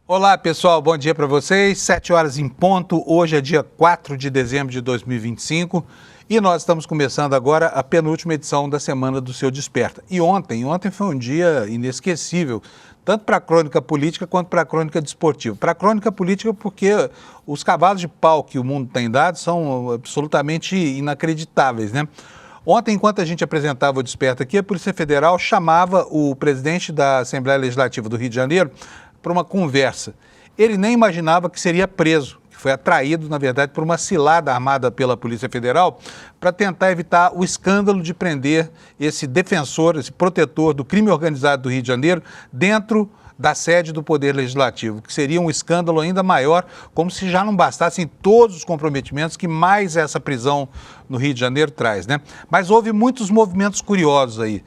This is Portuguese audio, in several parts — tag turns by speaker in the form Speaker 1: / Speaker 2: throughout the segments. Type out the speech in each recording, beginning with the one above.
Speaker 1: Olá, pessoal, bom dia para vocês. 7 horas em ponto, hoje é dia 4 de dezembro de 2025 e nós estamos começando agora a penúltima edição da Semana do Seu Desperta. E ontem foi um dia inesquecível, tanto para a crônica política quanto para a crônica desportiva. Para a crônica política porque os cavalos de pau que o mundo tem dado são absolutamente inacreditáveis, né? Ontem, enquanto a gente apresentava o Desperta aqui, a Polícia Federal chamava o presidente da Assembleia Legislativa do Rio de Janeiro para uma conversa. Ele nem imaginava que seria preso, que foi atraído, na verdade, por uma cilada armada pela Polícia Federal para tentar evitar o escândalo de prender esse defensor, esse protetor do crime organizado do Rio de Janeiro dentro da sede do Poder Legislativo, que seria um escândalo ainda maior, como se já não bastassem todos os comprometimentos que mais essa prisão no Rio de Janeiro traz, né? Mas houve muitos movimentos curiosos aí.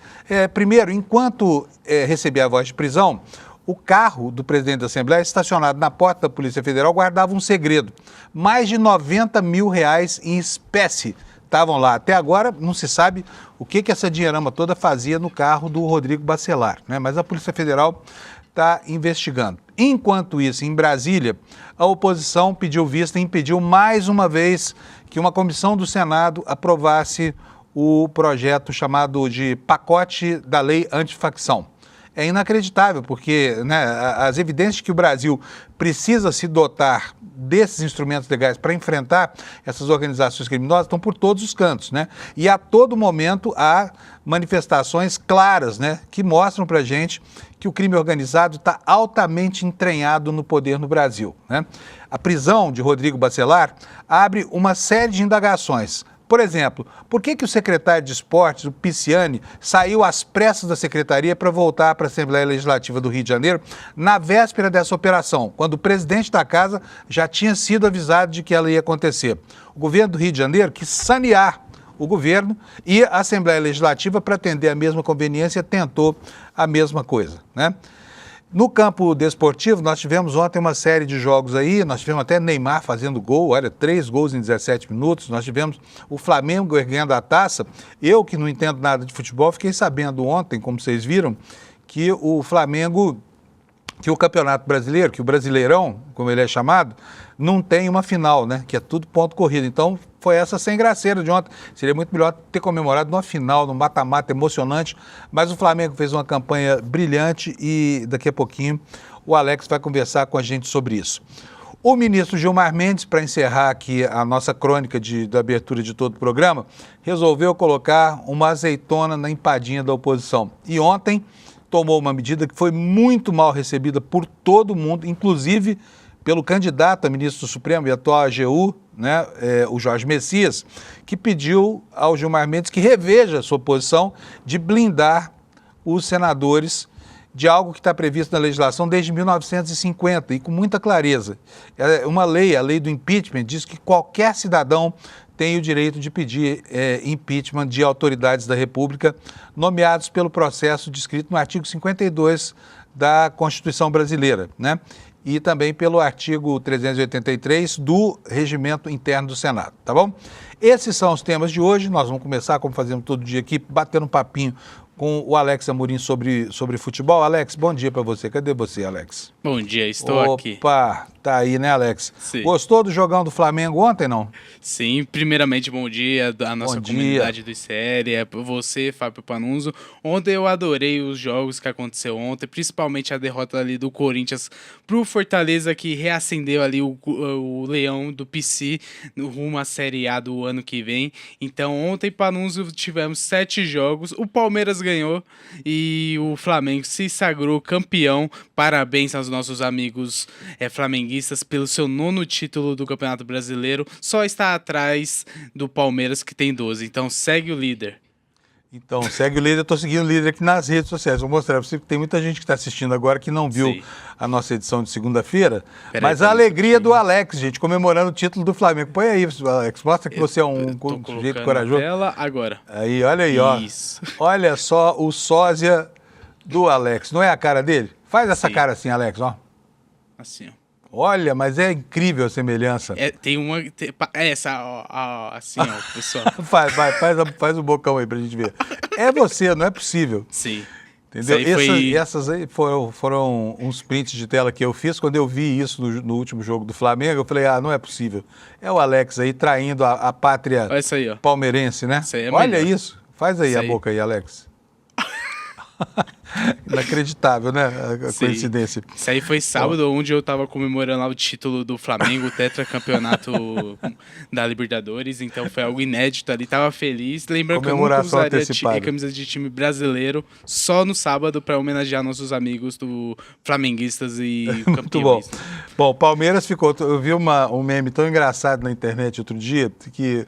Speaker 1: Primeiro, enquanto recebia a voz de prisão, o carro do presidente da Assembleia, estacionado na porta da Polícia Federal, guardava um segredo. Mais de R$90 mil em espécie estavam lá. Até agora não se sabe o que essa dinheirama toda fazia no carro do Rodrigo Bacelar, né? Mas a Polícia Federal está investigando. Enquanto isso, em Brasília, a oposição pediu vista e impediu mais uma vez que uma comissão do Senado aprovasse o projeto chamado de pacote da lei antifacção. É inacreditável, porque né, as evidências que o Brasil precisa se dotar desses instrumentos legais para enfrentar essas organizações criminosas estão por todos os cantos, né? E a todo momento há manifestações claras, né, que mostram para a gente que o crime organizado está altamente entranhado no poder no Brasil, né? A prisão de Rodrigo Bacelar abre uma série de indagações. Por exemplo, por que o secretário de Esportes, o Pisciani, saiu às pressas da secretaria para voltar para a Assembleia Legislativa do Rio de Janeiro na véspera dessa operação, quando o presidente da casa já tinha sido avisado de que ela ia acontecer? O governo do Rio de Janeiro quis sanear o governo e a Assembleia Legislativa, para atender a mesma conveniência, tentou a mesma coisa, né? No campo desportivo, nós tivemos ontem uma série de jogos aí, nós tivemos até Neymar fazendo gol, olha, 3 gols em 17 minutos, nós tivemos o Flamengo erguendo a taça. Eu, que não entendo nada de futebol, fiquei sabendo ontem, como vocês viram, que o Flamengo, que o Campeonato Brasileiro, que o Brasileirão, como ele é chamado, não tem uma final, né? Que é tudo ponto corrido. Então, foi essa sem graceira de ontem. Seria muito melhor ter comemorado numa final, num mata-mata emocionante. Mas o Flamengo fez uma campanha brilhante e daqui a pouquinho o Alex vai conversar com a gente sobre isso. O ministro Gilmar Mendes, para encerrar aqui a nossa crônica da abertura de todo o programa, resolveu colocar uma azeitona na empadinha da oposição. E ontem tomou uma medida que foi muito mal recebida por todo mundo, inclusive pelo candidato a ministro do Supremo e atual AGU, né, o Jorge Messias, que pediu ao Gilmar Mendes que reveja a sua posição de blindar os senadores de algo que está previsto na legislação desde 1950 e com muita clareza. Uma lei, a lei do impeachment, diz que qualquer cidadão tem o direito de pedir impeachment de autoridades da República nomeados pelo processo descrito no artigo 52 da Constituição Brasileira, né? E também pelo artigo 383 do Regimento Interno do Senado, tá bom? Esses são os temas de hoje. Nós vamos começar, como fazemos todo dia aqui, batendo um papinho com o Alex Amorim sobre futebol. Alex, bom dia para você. Cadê você, Alex?
Speaker 2: Bom dia, estou aqui.
Speaker 1: Opa, tá aí, né, Alex?
Speaker 2: Sim.
Speaker 1: Gostou do jogão do Flamengo ontem, não?
Speaker 2: Sim, primeiramente, bom dia à nossa comunidade do ICL, você, Fábio Panunzo. Ontem eu adorei os jogos que aconteceu ontem, principalmente a derrota ali do Corinthians pro Fortaleza, que reacendeu ali o leão do PC rumo à Série A do ano que vem. Então, ontem, Panunzo, tivemos 7 jogos, o Palmeiras ganhou e o Flamengo se sagrou campeão. Parabéns aos nossos amigos flamenguistas pelo seu 9º título do Campeonato Brasileiro. Só está atrás do Palmeiras, que tem 12. Então segue o líder.
Speaker 1: Então, segue o líder. Eu estou seguindo o líder aqui nas redes sociais. Vou mostrar para você que tem muita gente que está assistindo agora que não viu a nossa edição de segunda-feira. Mas a alegria do Alex, gente, comemorando o título do Flamengo. Põe aí, Alex. Mostra que você é um sujeito corajoso.
Speaker 2: Tela agora.
Speaker 1: Aí, olha aí, ó.
Speaker 2: Isso.
Speaker 1: Olha só o sósia do Alex. Não é a cara dele? Faz essa cara assim, Alex, ó.
Speaker 2: Assim, ó.
Speaker 1: Olha, mas é incrível a semelhança.
Speaker 2: Tem uma... essa, ó, assim, ó, pessoal.
Speaker 1: Faz o bocão aí pra gente ver. É você, não é possível.
Speaker 2: Sim.
Speaker 1: Entendeu? Essas aí foram uns prints de tela que eu fiz. Quando eu vi isso no último jogo do Flamengo, eu falei, não é possível. É o Alex aí traindo a pátria
Speaker 2: aí,
Speaker 1: palmeirense, né?
Speaker 2: Isso aí é
Speaker 1: Olha
Speaker 2: melhor.
Speaker 1: isso. Faz aí a boca aí, Alex. Inacreditável, né? A coincidência.
Speaker 2: Isso aí foi sábado, onde eu tava comemorando lá o título do Flamengo, o tetracampeonato da Libertadores, então foi algo inédito ali, tava feliz. Lembrando que eu nunca usaria camisa de time brasileiro só no sábado para homenagear nossos amigos do flamenguistas e campeões.
Speaker 1: Muito bom. Bom, o Palmeiras ficou... Eu vi um meme tão engraçado na internet outro dia, que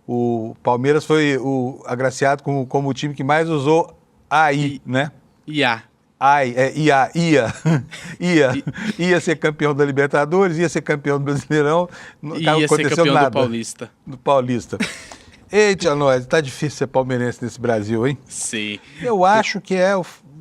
Speaker 1: o Palmeiras foi agraciado como o time que mais usou AI, né?
Speaker 2: IA.
Speaker 1: Ia ser campeão da Libertadores, ia ser campeão do Brasileirão.
Speaker 2: Ia ser campeão
Speaker 1: nada.
Speaker 2: Do
Speaker 1: Paulista. Eita, nós, tá difícil ser palmeirense nesse Brasil, hein?
Speaker 2: Sim.
Speaker 1: Eu acho que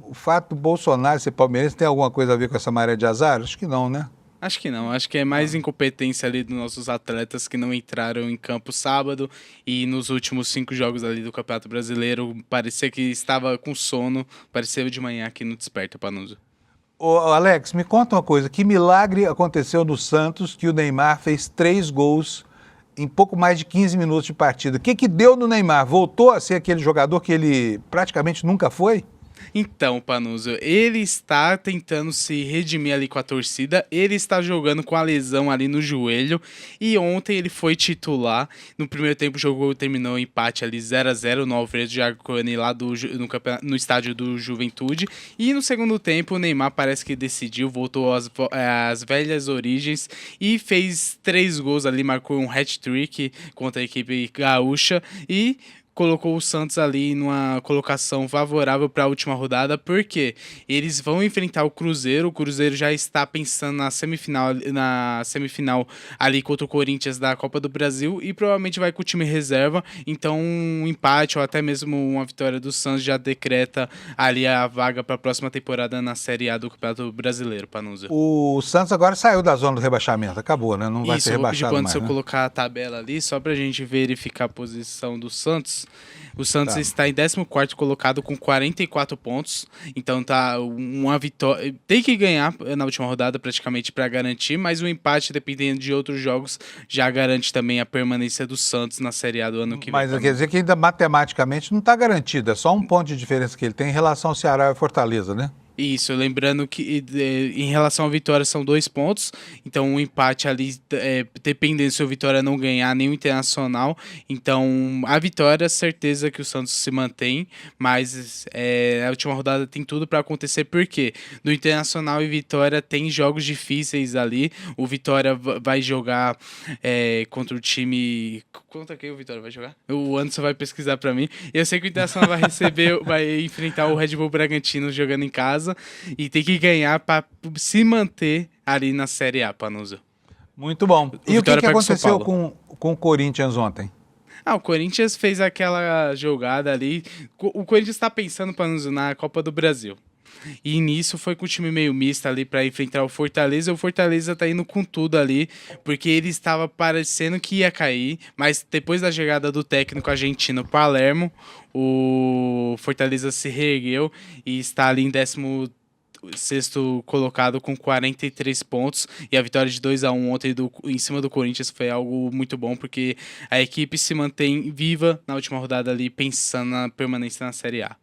Speaker 1: o fato do Bolsonaro ser palmeirense tem alguma coisa a ver com essa maré de azar? Acho que não, né?
Speaker 2: Acho que não, acho que é mais incompetência ali dos nossos atletas que não entraram em campo sábado e nos últimos 5 jogos ali do Campeonato Brasileiro parecia que estava com sono, parecia de manhã aqui no Desperta, Panuso.
Speaker 1: Ô, Alex, me conta uma coisa, que milagre aconteceu no Santos que o Neymar fez 3 gols em pouco mais de 15 minutos de partida? O que deu no Neymar? Voltou a ser aquele jogador que ele praticamente nunca foi?
Speaker 2: Então, Panuso, ele está tentando se redimir ali com a torcida, ele está jogando com a lesão ali no joelho e ontem ele foi titular. No primeiro tempo o jogo terminou empate ali 0-0 no Alfredo Jaconi lá no estádio do Juventude, e no segundo tempo o Neymar parece que decidiu, voltou às velhas origens e fez 3 gols ali, marcou um hat-trick contra a equipe gaúcha e colocou o Santos ali numa colocação favorável para a última rodada, porque eles vão enfrentar o Cruzeiro já está pensando na semifinal ali contra o Corinthians da Copa do Brasil e provavelmente vai com o time reserva, então um empate ou até mesmo uma vitória do Santos já decreta ali a vaga para a próxima temporada na Série A do Campeonato Brasileiro, Panuso.
Speaker 1: O Santos agora saiu da zona do rebaixamento, acabou, né? Não vai ser rebaixado mais,
Speaker 2: se eu colocar a tabela ali, só para a gente verificar a posição do Santos. O Santos está em 14º colocado com 44 pontos, então tá uma vitória, tem que ganhar na última rodada praticamente para garantir, mas o empate, dependendo de outros jogos, já garante também a permanência do Santos na Série A do ano que vem.
Speaker 1: Mas quer dizer que ainda matematicamente não está garantido, é só um ponto de diferença que ele tem em relação ao Ceará e Fortaleza, né?
Speaker 2: Isso, lembrando que em relação à vitória são 2 pontos, então o empate ali, dependendo se o Vitória não ganhar nem o Internacional, então a vitória, certeza que o Santos se mantém, mas a última rodada tem tudo para acontecer, porque no Internacional e Vitória tem jogos difíceis ali, o Vitória vai jogar contra o time... Contra quem o Vitória vai jogar? O Anderson vai pesquisar para mim, eu sei que o Internacional vai enfrentar o Red Bull Bragantino jogando em casa, e tem que ganhar para se manter ali na Série A, Panuso.
Speaker 1: Muito bom. E o que aconteceu com o Corinthians ontem?
Speaker 2: O Corinthians fez aquela jogada ali. O Corinthians está pensando, Panuso, na Copa do Brasil. E nisso foi com o time meio misto ali para enfrentar o Fortaleza. O Fortaleza tá indo com tudo ali, porque ele estava parecendo que ia cair, mas depois da chegada do técnico argentino Palermo, o Fortaleza se reergueu e está ali em 16º colocado com 43 pontos, e a vitória de 2-1 ontem em cima do Corinthians foi algo muito bom, porque a equipe se mantém viva na última rodada ali, pensando na permanência na Série A.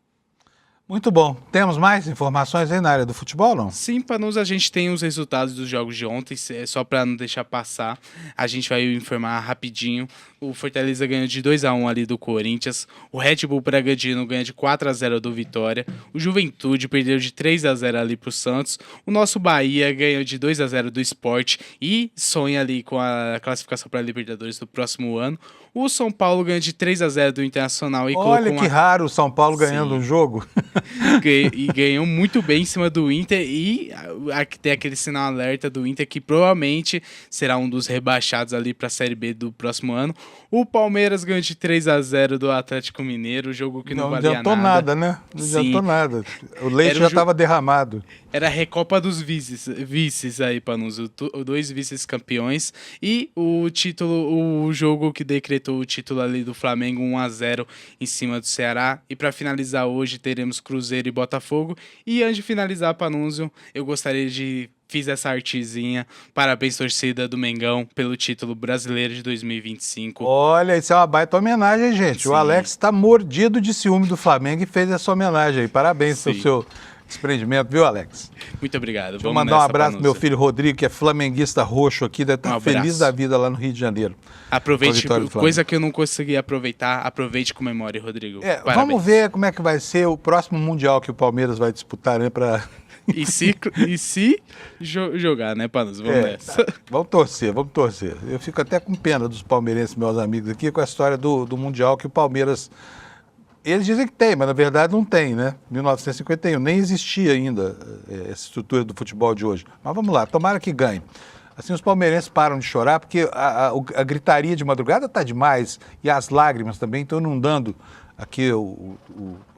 Speaker 1: Muito bom. Temos mais informações aí na área do futebol, não?
Speaker 2: Sim, Panuso, a gente tem os resultados dos jogos de ontem, só para não deixar passar, a gente vai informar rapidinho. O Fortaleza ganhou de 2-1 ali do Corinthians, o Red Bull Bragantino ganha de 4-0 do Vitória, o Juventude perdeu de 3-0 ali pro Santos, o nosso Bahia ganhou de 2-0 do Sport e sonha ali com a classificação para a Libertadores do próximo ano. O São Paulo ganhou de 3-0 do Internacional e
Speaker 1: olha que raro o São Paulo ganhando um jogo.
Speaker 2: E ganhou muito bem em cima do Inter, e tem aquele sinal alerta do Inter que provavelmente será um dos rebaixados ali para a Série B do próximo ano. O Palmeiras ganhou de 3-0 do Atlético Mineiro, jogo que não valia nada.
Speaker 1: Não adiantou nada, né? Não adiantou nada. O leite já estava derramado.
Speaker 2: Era a Recopa dos vices aí, Panunzio. 2 vices-campeões. E o jogo que decretou o título ali do Flamengo, 1-0 em cima do Ceará. E para finalizar hoje, teremos Cruzeiro e Botafogo. E antes de finalizar, Panunzio, eu gostaria de... Fiz essa artezinha. Parabéns, torcida do Mengão, pelo título brasileiro de 2025.
Speaker 1: Olha, isso é uma baita homenagem, gente.
Speaker 2: Sim.
Speaker 1: O Alex está mordido de ciúme do Flamengo e fez essa homenagem aí. Parabéns pelo seu desprendimento, viu, Alex?
Speaker 2: Muito obrigado.
Speaker 1: Deixa eu mandar um abraço pro meu filho Rodrigo, que é flamenguista roxo aqui, deve estar feliz da vida lá no Rio de Janeiro.
Speaker 2: Aproveite, coisa que eu não consegui aproveitar, aproveite e comemore, Rodrigo.
Speaker 1: Vamos ver como é que vai ser o próximo Mundial que o Palmeiras vai disputar, né, para...
Speaker 2: E se jogar, né, Panunzio? Vamos nessa.
Speaker 1: Vamos torcer. Eu fico até com pena dos palmeirenses, meus amigos aqui, com a história do Mundial que o Palmeiras... Eles dizem que tem, mas na verdade não tem, né? 1951, nem existia ainda essa estrutura do futebol de hoje. Mas vamos lá, tomara que ganhe. Assim os palmeirenses param de chorar, porque a gritaria de madrugada está demais e as lágrimas também estão inundando aqui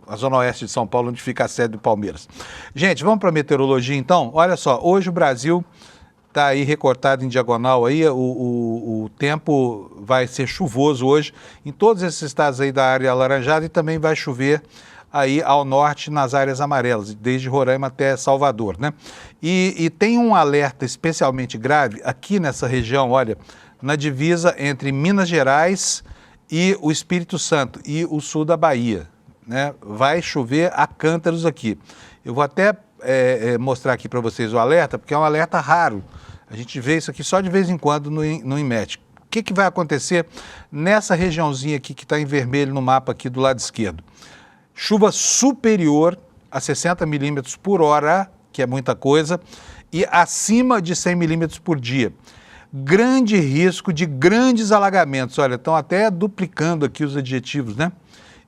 Speaker 1: a Zona Oeste de São Paulo, onde fica a sede do Palmeiras. Gente, vamos para a meteorologia então? Olha só, hoje o Brasil está aí recortado em diagonal aí, o tempo vai ser chuvoso hoje em todos esses estados aí da área alaranjada e também vai chover aí ao norte nas áreas amarelas, desde Roraima até Salvador, né? E tem um alerta especialmente grave aqui nessa região, olha, na divisa entre Minas Gerais e o Espírito Santo e o sul da Bahia, né? Vai chover a cântaros aqui. Eu vou até mostrar aqui para vocês o alerta, porque é um alerta raro. A gente vê isso aqui só de vez em quando no INMET. O que vai acontecer nessa regiãozinha aqui que está em vermelho no mapa aqui do lado esquerdo? Chuva superior a 60 milímetros por hora, que é muita coisa, e acima de 100 milímetros por dia. Grande risco de grandes alagamentos. Olha, estão até duplicando aqui os adjetivos, né?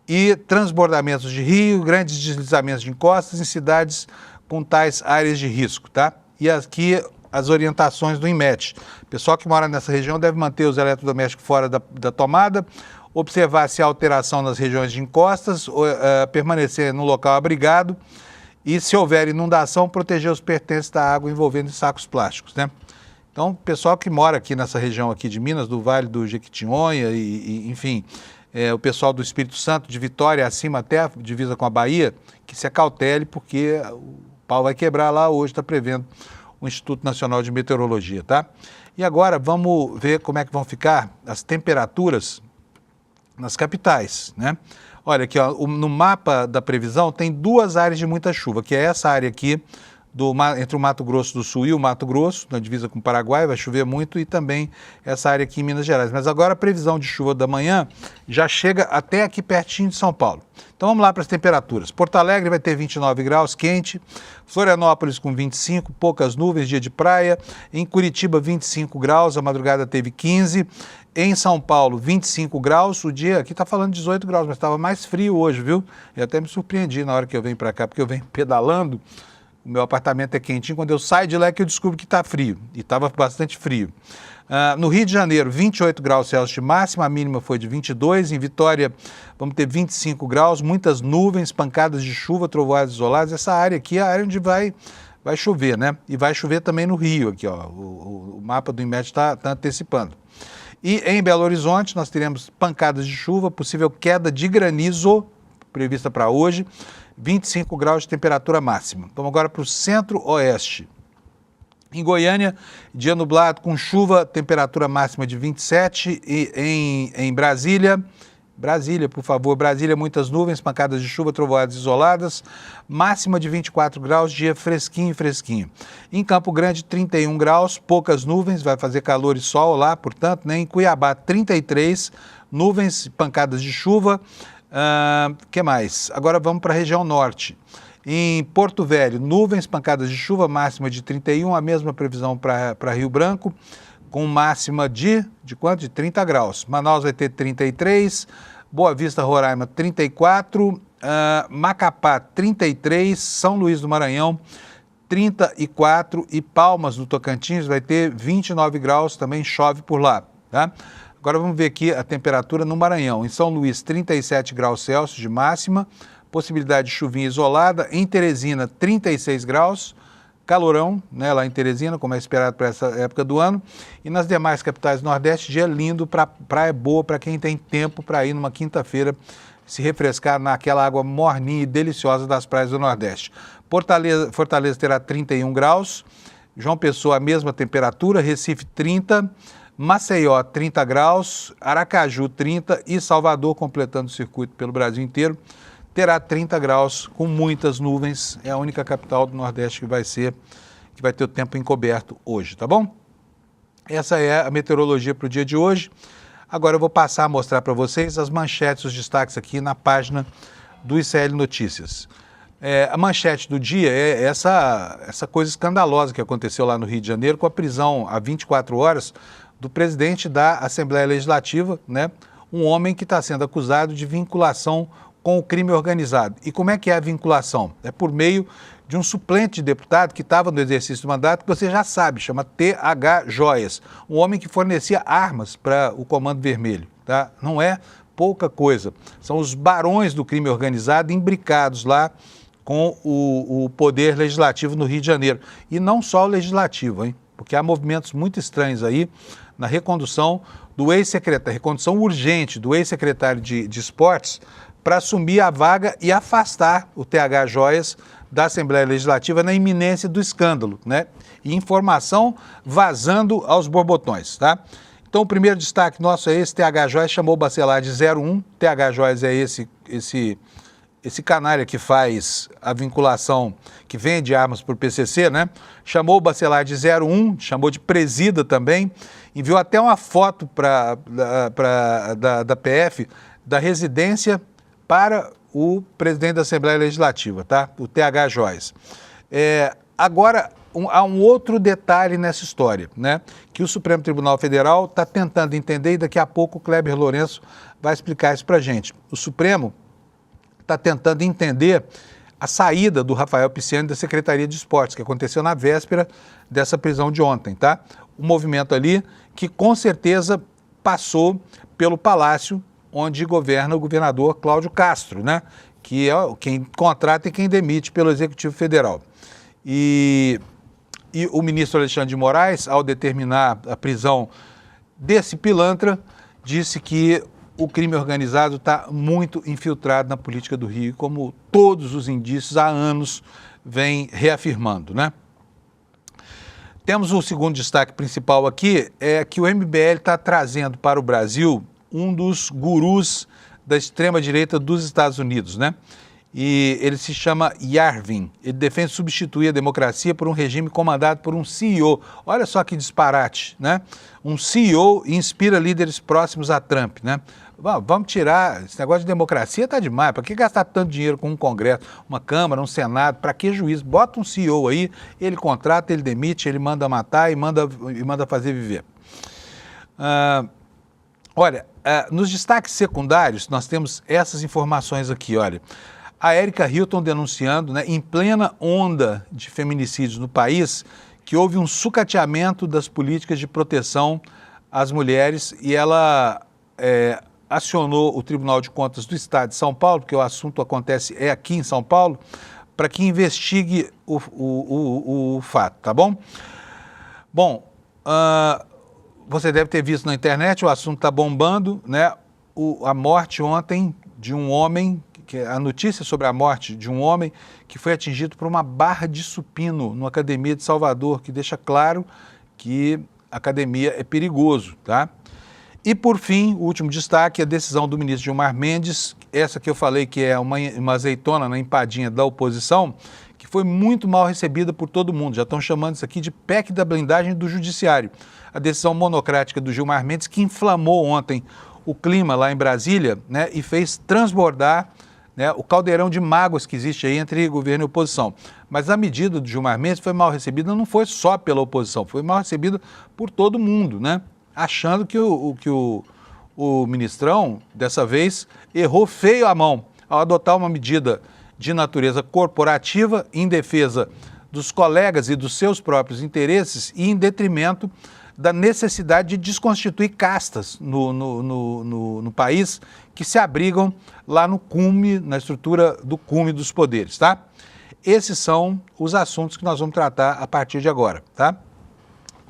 Speaker 1: E transbordamentos de rio, grandes deslizamentos de encostas em cidades com tais áreas de risco, tá? E aqui as orientações do INMET. O pessoal que mora nessa região deve manter os eletrodomésticos fora da tomada, observar se há alteração nas regiões de encostas, permanecer no local abrigado e, se houver inundação, proteger os pertences da água envolvendo sacos plásticos, né? Então, o pessoal que mora aqui nessa região aqui de Minas, do Vale do Jequitinhonha enfim, o pessoal do Espírito Santo, de Vitória, acima até a divisa com a Bahia, que se acautele, porque o pau vai quebrar lá hoje, está prevendo o Instituto Nacional de Meteorologia, tá? E agora vamos ver como é que vão ficar as temperaturas nas capitais, né? Olha aqui, ó, no mapa da previsão tem 2 áreas de muita chuva, que é essa área aqui entre o Mato Grosso do Sul e o Mato Grosso, na divisa com o Paraguai, vai chover muito, e também essa área aqui em Minas Gerais. Mas agora a previsão de chuva da manhã já chega até aqui pertinho de São Paulo. Então vamos lá para as temperaturas. Porto Alegre vai ter 29 graus, quente. Florianópolis com 25, poucas nuvens, dia de praia. Em Curitiba, 25 graus, a madrugada teve 15. Em São Paulo, 25 graus, o dia aqui está falando 18 graus, mas estava mais frio hoje, viu? Eu até me surpreendi na hora que eu venho para cá, porque eu venho pedalando. O meu apartamento é quentinho, quando eu saio de lá é que eu descubro que está frio, e estava bastante frio. No Rio de Janeiro, 28 graus Celsius de máxima, a mínima foi de 22. Em Vitória, vamos ter 25 graus, muitas nuvens, pancadas de chuva, trovoadas isoladas. Essa área aqui é a área onde vai chover, né? E vai chover também no Rio, aqui, ó. O mapa do INMET está antecipando. E em Belo Horizonte, nós teremos pancadas de chuva, possível queda de granizo, prevista para hoje. 25 graus de temperatura máxima. Vamos agora para o centro-oeste. Em Goiânia, dia nublado com chuva, temperatura máxima de 27. E em Brasília, por favor, Brasília, muitas nuvens, pancadas de chuva, trovoadas isoladas, máxima de 24 graus, dia fresquinho. Em Campo Grande, 31 graus, poucas nuvens, vai fazer calor e sol lá, portanto, né? Em Cuiabá, 33, nuvens, pancadas de chuva. Que mais? Agora vamos para a região norte. Em Porto Velho, nuvens, pancadas de chuva, máxima de 31, a mesma previsão para Rio Branco, com máxima de quanto? De 30 graus. Manaus vai ter 33, Boa Vista, Roraima, 34, Macapá, 33, São Luís do Maranhão, 34 e Palmas, do Tocantins, vai ter 29 graus, também chove por lá, tá? Agora vamos ver aqui a temperatura no Maranhão. Em São Luís, 37 graus Celsius de máxima, possibilidade de chuvinha isolada. Em Teresina, 36 graus, calorão, né, lá em Teresina, como é esperado para essa época do ano. E nas demais capitais do Nordeste, dia lindo, praia boa para quem tem tempo para ir numa quinta-feira se refrescar naquela água morninha e deliciosa das praias do Nordeste. Fortaleza terá 31 graus, João Pessoa a mesma temperatura, Recife 30, Maceió 30 graus, Aracaju 30 e Salvador, completando o circuito pelo Brasil inteiro, terá 30 graus com muitas nuvens. É a única capital do Nordeste que vai ter o tempo encoberto hoje, tá bom? Essa é a meteorologia para o dia de hoje. Agora eu vou passar a mostrar para vocês as manchetes, os destaques aqui na página do ICL Notícias. A manchete do dia é essa coisa escandalosa que aconteceu lá no Rio de Janeiro com a prisão há 24 horas do presidente da Assembleia Legislativa, né? Um homem que está sendo acusado de vinculação com o crime organizado. E como é que é a vinculação? É por meio de um suplente de deputado que estava no exercício do mandato, que você já sabe, chama T.H. Joias, um homem que fornecia armas para o Comando Vermelho, tá? Não é pouca coisa. São os barões do crime organizado imbricados lá com o poder legislativo no Rio de Janeiro. E não só o legislativo, hein? Porque há movimentos muito estranhos aí na recondução do ex-secretário, recondução urgente do ex-secretário de Esportes para assumir a vaga e afastar o T.H. Joias da Assembleia Legislativa na iminência do escândalo, né? E informação vazando aos borbotões, tá? Então, o primeiro destaque nosso é esse: T.H. Joias chamou o Bacelar de 01. T.H. Joias é esse canalha que faz a vinculação, que vende armas para o PCC, né? Chamou o Bacelar de 01, chamou de presida também, enviou até uma foto da PF, da residência para o presidente da Assembleia Legislativa, tá? O T.H. Joias. Agora, há um outro detalhe nessa história, né? Que o Supremo Tribunal Federal está tentando entender e daqui a pouco o Kleber Lourenço vai explicar isso para a gente. O Supremo está tentando entender a saída do Rafael Pisciani da Secretaria de Esportes, que aconteceu na véspera dessa prisão de ontem, tá? Um movimento ali que com certeza passou pelo Palácio, onde governa o governador Cláudio Castro, né? Que é quem contrata e quem demite pelo Executivo Federal. E o ministro Alexandre de Moraes, ao determinar a prisão desse pilantra, disse que o crime organizado está muito infiltrado na política do Rio, como todos os indícios há anos vêm reafirmando, né? Temos o segundo destaque principal aqui, é que o MBL está trazendo para o Brasil um dos gurus da extrema-direita dos Estados Unidos, né? E ele se chama Yarvin. Ele defende substituir a democracia por um regime comandado por um CEO. Olha só que disparate, né? Um CEO inspira líderes próximos a Trump, né? Vamos tirar, esse negócio de democracia tá demais. Para que gastar tanto dinheiro com um Congresso, uma Câmara, um Senado? Para que juiz? Bota um CEO aí, ele contrata, ele demite, ele manda matar e manda fazer viver. Olha, nos destaques secundários, nós temos essas informações aqui, olha. A Erika Hilton denunciando, né, em plena onda de feminicídios no país, que houve um sucateamento das políticas de proteção às mulheres e ela acionou o Tribunal de Contas do Estado de São Paulo, porque o assunto acontece aqui em São Paulo, para que investigue o fato, tá bom? Bom, você deve ter visto na internet, o assunto está bombando, né? A morte ontem de um homem, a notícia sobre a morte de um homem que foi atingido por uma barra de supino numa academia de Salvador, que deixa claro que a academia é perigoso, tá? E, por fim, o último destaque, a decisão do ministro Gilmar Mendes, essa que eu falei que é uma azeitona na empadinha da oposição, que foi muito mal recebida por todo mundo. Já estão chamando isso aqui de PEC da blindagem do judiciário. A decisão monocrática do Gilmar Mendes, que inflamou ontem o clima lá em Brasília, né, e fez transbordar, né, o caldeirão de mágoas que existe aí entre governo e oposição. Mas a medida do Gilmar Mendes foi mal recebida, não foi só pela oposição, foi mal recebida por todo mundo, né? Achando que o ministrão, dessa vez, errou feio a mão ao adotar uma medida de natureza corporativa em defesa dos colegas e dos seus próprios interesses e em detrimento da necessidade de desconstituir castas no país que se abrigam lá no cume, na estrutura do cume dos poderes, tá? Esses são os assuntos que nós vamos tratar a partir de agora, tá?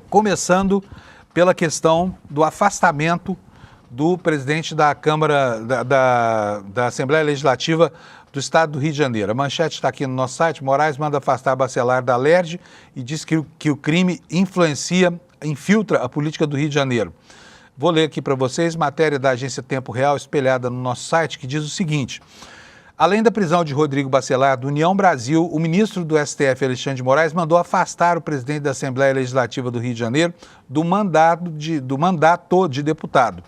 Speaker 1: Começando pela questão do afastamento do presidente da Câmara, da Assembleia Legislativa do Estado do Rio de Janeiro. A manchete está aqui no nosso site. Moraes manda afastar Bacelar da Alerj e diz que o crime infiltra a política do Rio de Janeiro. Vou ler aqui para vocês, matéria da agência Tempo Real, espelhada no nosso site, que diz o seguinte: além da prisão de Rodrigo Bacelar do União Brasil, o ministro do STF, Alexandre de Moraes, mandou afastar o presidente da Assembleia Legislativa do Rio de Janeiro do mandato de deputado.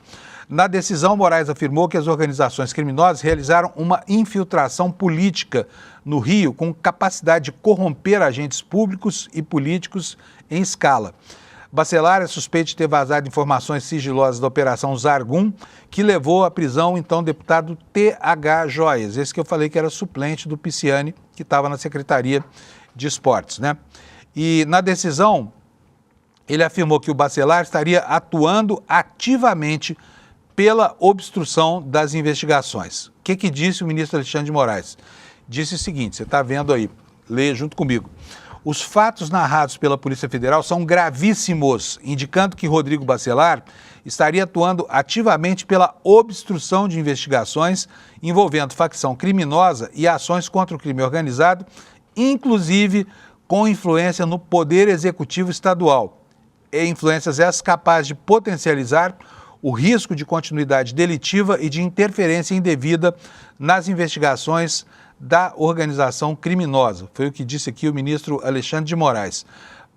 Speaker 1: Na decisão, Moraes afirmou que as organizações criminosas realizaram uma infiltração política no Rio com capacidade de corromper agentes públicos e políticos em escala. Bacelar é suspeito de ter vazado informações sigilosas da Operação Zargum, que levou à prisão o então deputado T.H. Joias, esse que eu falei que era suplente do Pisciani, que estava na Secretaria de Esportes, né? E na decisão, ele afirmou que o Bacelar estaria atuando ativamente pela obstrução das investigações. O que disse o ministro Alexandre de Moraes? Disse o seguinte, você está vendo aí, lê junto comigo. Os fatos narrados pela Polícia Federal são gravíssimos, indicando que Rodrigo Bacelar estaria atuando ativamente pela obstrução de investigações envolvendo facção criminosa e ações contra o crime organizado, inclusive com influência no Poder Executivo Estadual. E influências essas capazes de potencializar o risco de continuidade delitiva e de interferência indevida nas investigações da organização criminosa. Foi o que disse aqui o ministro Alexandre de Moraes.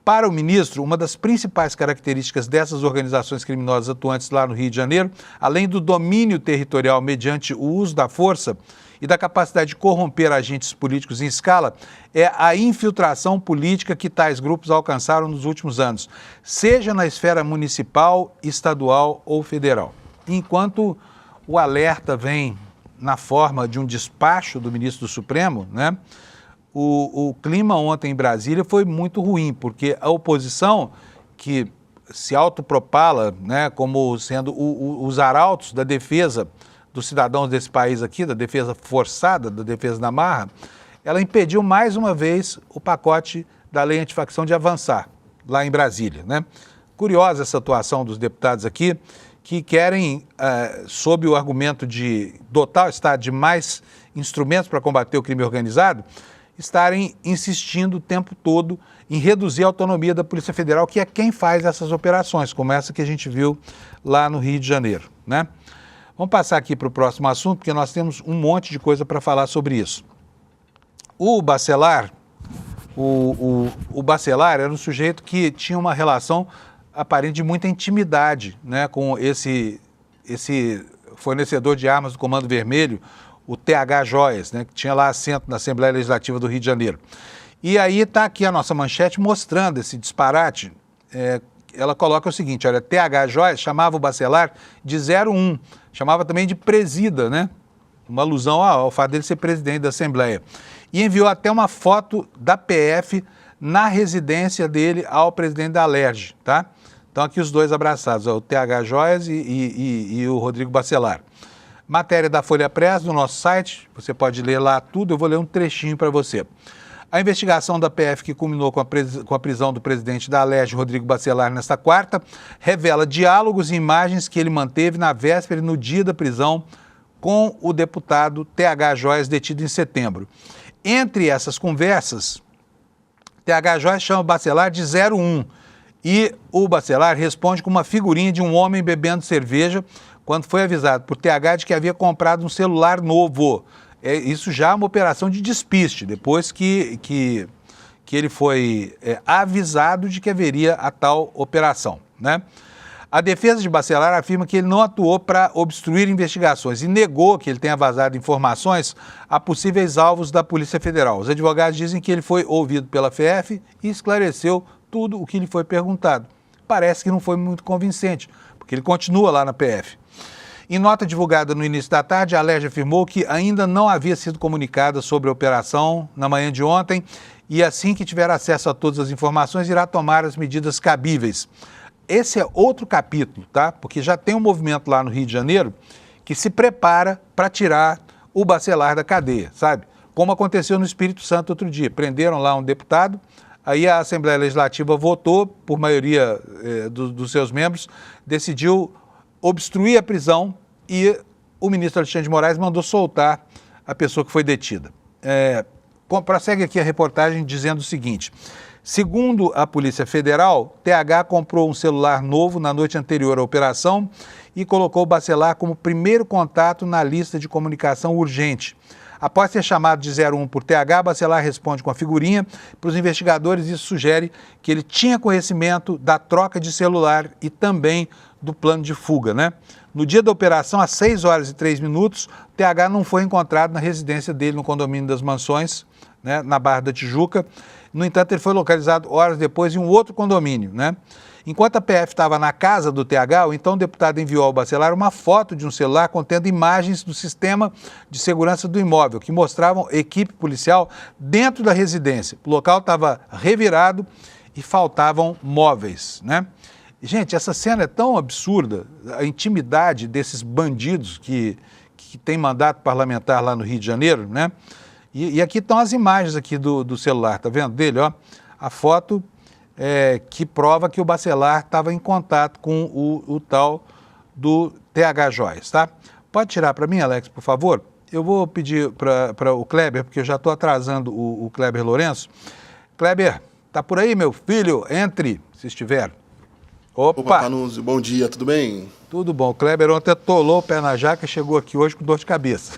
Speaker 1: Para o ministro, uma das principais características dessas organizações criminosas atuantes lá no Rio de Janeiro, além do domínio territorial mediante o uso da força e da capacidade de corromper agentes políticos em escala, é a infiltração política que tais grupos alcançaram nos últimos anos, seja na esfera municipal, estadual ou federal. Enquanto o alerta vem na forma de um despacho do ministro do Supremo, né, o clima ontem em Brasília foi muito ruim, porque a oposição, que se autopropala, né, como sendo os arautos da defesa dos cidadãos desse país aqui, da defesa forçada, da defesa da marra, ela impediu mais uma vez o pacote da lei antifacção de avançar lá em Brasília, né? Curiosa essa atuação dos deputados aqui, que querem, sob o argumento de dotar o Estado de mais instrumentos para combater o crime organizado, estarem insistindo o tempo todo em reduzir a autonomia da Polícia Federal, que é quem faz essas operações, como essa que a gente viu lá no Rio de Janeiro, né? Vamos passar aqui para o próximo assunto, porque nós temos um monte de coisa para falar sobre isso. O Bacelar, o Bacelar era um sujeito que tinha uma relação aparente de muita intimidade, né, com esse fornecedor de armas do Comando Vermelho, o T.H. Joias, né, que tinha lá assento na Assembleia Legislativa do Rio de Janeiro. E aí está aqui a nossa manchete mostrando esse disparate. Ela coloca o seguinte, olha, T.H. Joias chamava o Bacelar de 01, chamava também de presida, né? Uma alusão ao fato dele ser presidente da Assembleia. E enviou até uma foto da PF na residência dele ao presidente da Alerj, tá? Então aqui os dois abraçados, ó, o T.H. Joias e o Rodrigo Bacelar. Matéria da Folha Press, no nosso site, você pode ler lá tudo, eu vou ler um trechinho para você. A investigação da PF, que culminou com a prisão do presidente da Alerj, Rodrigo Bacelar, nesta quarta, revela diálogos e imagens que ele manteve na véspera e no dia da prisão com o deputado T.H. Joias, detido em setembro. Entre essas conversas, T.H. Joias chama Bacelar de 01 e o Bacelar responde com uma figurinha de um homem bebendo cerveja quando foi avisado por T.H. de que havia comprado um celular novo. Isso já é uma operação de despiste, depois que ele foi avisado de que haveria a tal operação, né? A defesa de Bacelar afirma que ele não atuou para obstruir investigações e negou que ele tenha vazado informações a possíveis alvos da Polícia Federal. Os advogados dizem que ele foi ouvido pela PF e esclareceu tudo o que lhe foi perguntado. Parece que não foi muito convincente, porque ele continua lá na PF. Em nota divulgada no início da tarde, a Alerj afirmou que ainda não havia sido comunicada sobre a operação na manhã de ontem e assim que tiver acesso a todas as informações, irá tomar as medidas cabíveis. Esse é outro capítulo, tá? Porque já tem um movimento lá no Rio de Janeiro que se prepara para tirar o Bacelar da cadeia, sabe? como aconteceu no Espírito Santo outro dia. Prenderam lá um deputado, aí a Assembleia Legislativa votou, por maioria dos seus membros, decidiu obstruir a prisão e o ministro Alexandre de Moraes mandou soltar a pessoa que foi detida. Prossegue aqui a reportagem dizendo o seguinte: segundo a Polícia Federal, TH comprou um celular novo na noite anterior à operação e colocou o Bacelar como primeiro contato na lista de comunicação urgente. Após ser chamado de 01 por TH, Bacelar responde com a figurinha. Para os investigadores, isso sugere que ele tinha conhecimento da troca de celular e também do plano de fuga, né? No dia da operação, às 6h03, TH não foi encontrado na residência dele no condomínio das Mansões, né, na Barra da Tijuca. No entanto, ele foi localizado horas depois em um outro condomínio, né? Enquanto a PF estava na casa do TH, o então deputado enviou ao Bacelar uma foto de um celular contendo imagens do sistema de segurança do imóvel, que mostravam equipe policial dentro da residência. O local estava revirado e faltavam móveis, né? Gente, essa cena é tão absurda, a intimidade desses bandidos que têm mandato parlamentar lá no Rio de Janeiro, né? E aqui estão as imagens aqui do celular, tá vendo dele, ó? A foto que prova que o Bacelar estava em contato com o tal do TH Joias, tá? Pode tirar para mim, Alex, por favor? Eu vou pedir para o Kleber, porque eu já estou atrasando o Kleber Lourenço. Kleber, tá por aí, meu filho? Entre, se estiver. Opa,
Speaker 3: Panunzio, bom dia, tudo bem?
Speaker 1: Tudo bom. O Kleber ontem atolou o pé na jaca e chegou aqui hoje com dor de cabeça.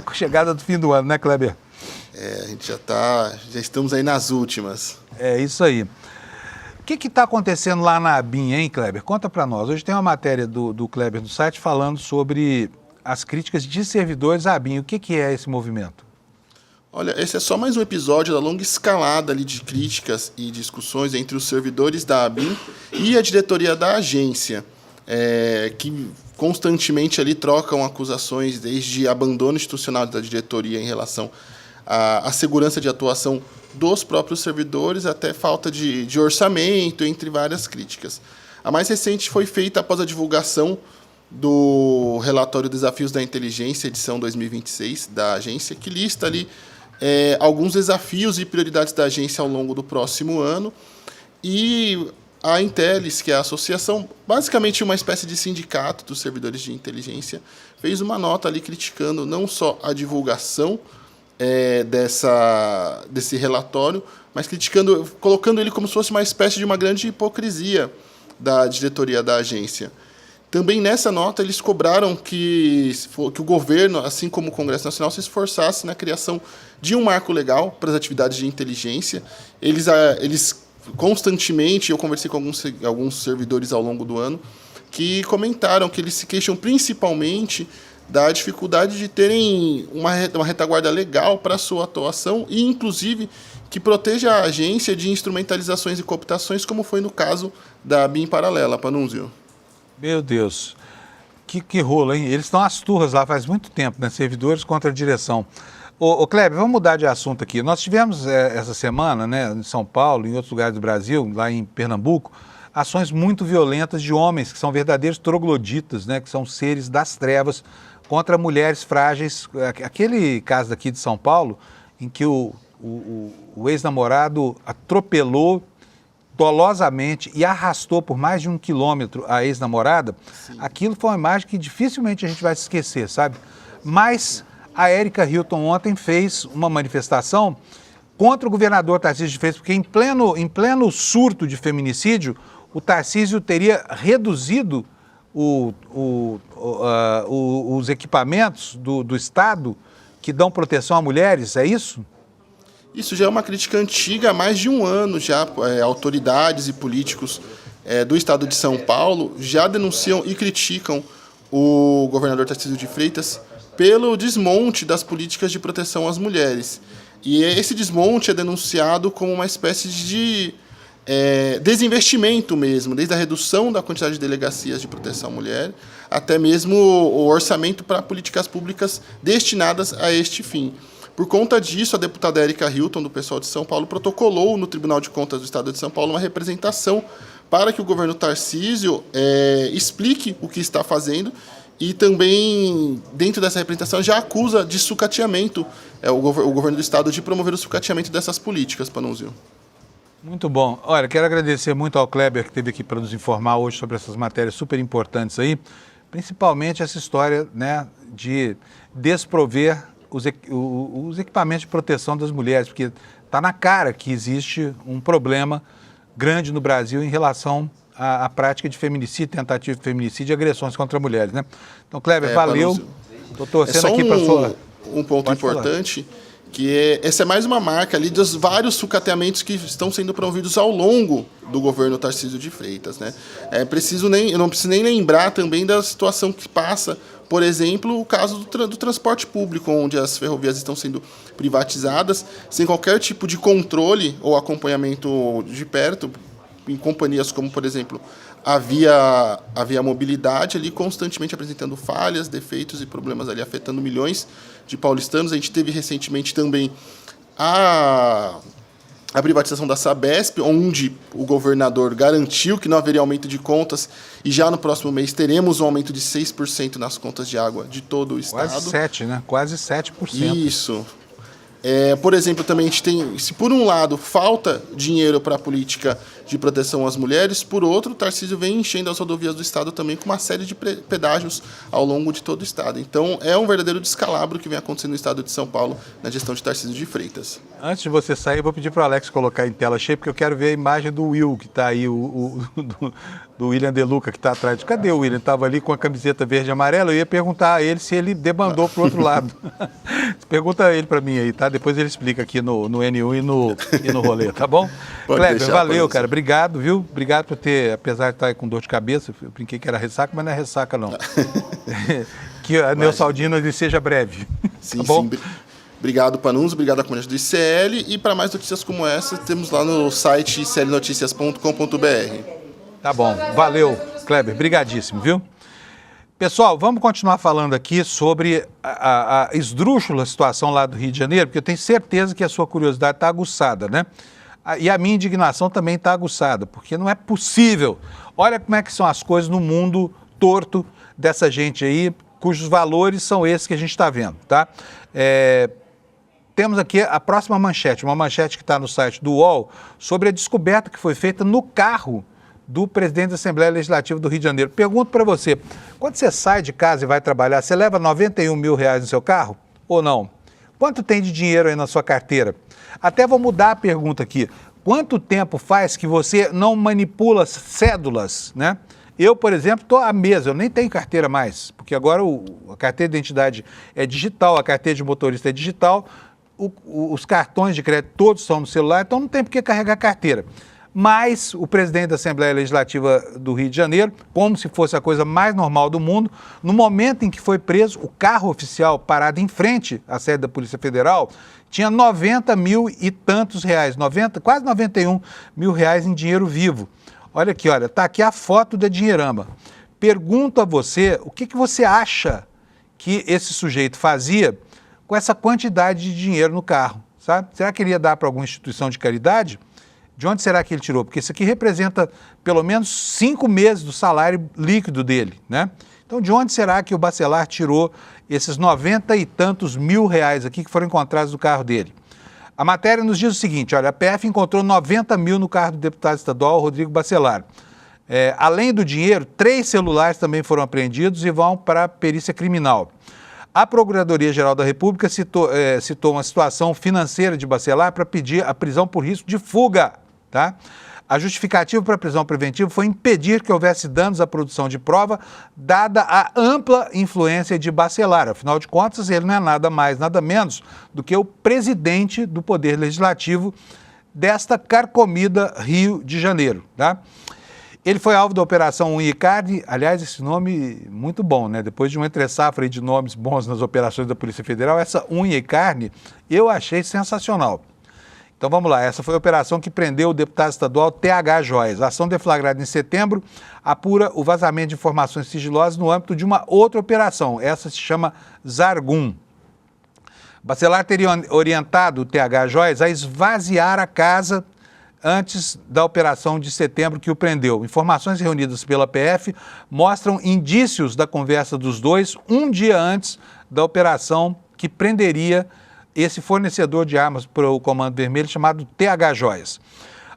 Speaker 1: Com chegada do fim do ano, né, Kleber?
Speaker 3: A gente já estamos aí nas últimas.
Speaker 1: É isso aí. O que está acontecendo lá na ABIN, hein, Kleber? Conta para nós. Hoje tem uma matéria do Kleber no site falando sobre as críticas de servidores à ABIN. O que é esse movimento?
Speaker 3: Olha, esse é só mais um episódio da longa escalada ali de críticas e discussões entre os servidores da ABIN e a diretoria da agência, que constantemente ali trocam acusações desde abandono institucional da diretoria em relação à segurança de atuação dos próprios servidores até falta de orçamento, entre várias críticas. A mais recente foi feita após a divulgação do relatório Desafios da Inteligência, edição 2026 da agência, que lista ali alguns desafios e prioridades da agência ao longo do próximo ano. E a Intelis, que é a associação, basicamente uma espécie de sindicato dos servidores de inteligência, fez uma nota ali criticando não só a divulgação desse relatório, mas colocando ele como se fosse uma espécie de uma grande hipocrisia da diretoria da agência. Também nessa nota eles cobraram que o governo, assim como o Congresso Nacional, se esforçasse na criação de um marco legal para as atividades de inteligência. Eles constantemente, eu conversei com alguns servidores ao longo do ano, que comentaram que eles se queixam principalmente da dificuldade de terem uma retaguarda legal para a sua atuação e, inclusive, que proteja a agência de instrumentalizações e cooptações, como foi no caso da ABIN Paralela, Panunzio.
Speaker 1: Meu Deus, que rolo, hein? Eles estão às turras lá faz muito tempo, né? Servidores contra a direção. Ô Kleber, vamos mudar de assunto aqui. Nós tivemos essa semana, né, em São Paulo, em outros lugares do Brasil, lá em Pernambuco, ações muito violentas de homens que são verdadeiros trogloditas, né, que são seres das trevas, contra mulheres frágeis. Aquele caso daqui de São Paulo, em que o ex-namorado atropelou dolosamente e arrastou por mais de 1 quilômetro a ex-namorada, aquilo foi uma imagem que dificilmente a gente vai se esquecer, sabe? Mas a Erika Hilton ontem fez uma manifestação contra o governador Tarcísio de Freitas, porque em pleno surto de feminicídio, o Tarcísio teria reduzido os equipamentos do Estado que dão proteção a mulheres, é isso?
Speaker 3: Isso já é uma crítica antiga, há mais de um ano já. Autoridades e políticos do Estado de São Paulo já denunciam e criticam o governador Tarcísio de Freitas pelo desmonte das políticas de proteção às mulheres. E esse desmonte é denunciado como uma espécie de desinvestimento mesmo, desde a redução da quantidade de delegacias de proteção à mulher, até mesmo o orçamento para políticas públicas destinadas a este fim. Por conta disso, a deputada Erika Hilton, do pessoal de São Paulo, protocolou no Tribunal de Contas do Estado de São Paulo uma representação para que o governo Tarcísio explique o que está fazendo e também, dentro dessa representação, já acusa de sucateamento o governo do Estado de promover o sucateamento dessas políticas, Panunzio.
Speaker 1: Muito bom. Olha, quero agradecer muito ao Kleber que esteve aqui para nos informar hoje sobre essas matérias super importantes aí, principalmente essa história, né, de desprover os equipamentos de proteção das mulheres, porque está na cara que existe um problema grande no Brasil em relação à prática de feminicídio, tentativa de feminicídio e agressões contra mulheres, né? Então, Kleber, valeu. Estou torcendo aqui para a sua...
Speaker 3: Um ponto importante, que essa é mais uma marca ali dos vários sucateamentos que estão sendo promovidos ao longo do governo Tarcísio de Freitas, né? Eu não preciso nem lembrar também da situação que passa, por exemplo, o caso do transporte público, onde as ferrovias estão sendo privatizadas, sem qualquer tipo de controle ou acompanhamento de perto, em companhias como, por exemplo, a Via Mobilidade, ali constantemente apresentando falhas, defeitos e problemas ali afetando milhões de paulistanos. A gente teve recentemente também a privatização da Sabesp, onde o governador garantiu que não haveria aumento de contas, e já no próximo mês teremos um aumento de 6% nas contas de água de todo o estado.
Speaker 1: Quase 7%, né? Quase 7%.
Speaker 3: Isso. Por exemplo, também a gente tem, se por um lado falta dinheiro para a política de proteção às mulheres, por outro, o Tarcísio vem enchendo as rodovias do estado também com uma série de pedágios ao longo de todo o estado. Então, é um verdadeiro descalabro que vem acontecendo no estado de São Paulo na gestão de Tarcísio de Freitas.
Speaker 1: Antes de você sair, eu vou pedir para o Alex colocar em tela cheia, porque eu quero ver a imagem do Will, que está aí, do William De Luca, que está atrás. Cadê o William? Estava ali com a camiseta verde e amarela. Eu ia perguntar a ele se ele debandou para o outro lado. Pergunta ele para mim aí, tá? Depois ele explica aqui no N1 e no rolê, tá bom? Kleber, valeu, cara. Obrigado, viu? Obrigado por ter, apesar de estar aí com dor de cabeça, eu brinquei que era ressaca, mas não é ressaca, não. Que a Neosaldina ele seja breve.
Speaker 3: Sim,
Speaker 1: tá bom?
Speaker 3: Sim. Obrigado, Panunzio. Obrigado à comunidade do ICL. E para mais notícias como essa, temos lá no site iclnoticias.com.br.
Speaker 1: Tá bom. Valeu, Kleber. Brigadíssimo, viu? Pessoal, vamos continuar falando aqui sobre a esdrúxula situação lá do Rio de Janeiro, porque eu tenho certeza que a sua curiosidade está aguçada, né? E a minha indignação também está aguçada, porque não é possível. Olha como é que são as coisas no mundo torto dessa gente aí, cujos valores são esses que a gente está vendo, tá? Temos aqui a próxima manchete, uma manchete que está no site do UOL, sobre a descoberta que foi feita no carro do presidente da Assembleia Legislativa do Rio de Janeiro. Pergunto para você, quando você sai de casa e vai trabalhar, você leva R$91 mil no seu carro ou não? Quanto tem de dinheiro aí na sua carteira? Até vou mudar a pergunta aqui. Quanto tempo faz que você não manipula cédulas, né? Eu, por exemplo, estou há meses, eu nem tenho carteira mais, porque agora a carteira de identidade é digital, a carteira de motorista é digital, os cartões de crédito todos são no celular, então não tem por que carregar carteira. Mas o presidente da Assembleia Legislativa do Rio de Janeiro, como se fosse a coisa mais normal do mundo, no momento em que foi preso, o carro oficial parado em frente à sede da Polícia Federal tinha 90 mil e tantos reais, quase 91 mil reais em dinheiro vivo. Olha aqui, olha, está aqui a foto da dinheirama. Pergunto a você, o que você acha que esse sujeito fazia com essa quantidade de dinheiro no carro, sabe? Será que ele ia dar para alguma instituição de caridade? De onde será que ele tirou? Porque isso aqui representa pelo menos 5 meses do salário líquido dele, né? Então, de onde será que o Bacelar tirou esses 90 e tantos mil reais aqui que foram encontrados no carro dele? A matéria nos diz o seguinte, olha, a PF encontrou 90 mil no carro do deputado estadual Rodrigo Bacelar. Além do dinheiro, 3 celulares também foram apreendidos e vão para a perícia criminal. A Procuradoria-Geral da República citou uma situação financeira de Bacelar para pedir a prisão por risco de fuga, tá? A justificativa para a prisão preventiva foi impedir que houvesse danos à produção de prova, dada a ampla influência de Bacelar. Afinal de contas, ele não é nada mais, nada menos do que o presidente do Poder Legislativo desta carcomida Rio de Janeiro, tá? Ele foi alvo da Operação Unha e Carne, aliás, esse nome muito bom, né? Depois de uma entre-safra de nomes bons nas operações da Polícia Federal, essa Unha e Carne eu achei sensacional. Então vamos lá, essa foi a operação que prendeu o deputado estadual TH Joias. A ação deflagrada em setembro apura o vazamento de informações sigilosas no âmbito de uma outra operação, essa se chama Zargum. Bacelar teria orientado o TH Joias a esvaziar a casa antes da operação de setembro que o prendeu. Informações reunidas pela PF mostram indícios da conversa dos dois um dia antes da operação que prenderia esse fornecedor de armas para o Comando Vermelho chamado TH Joias.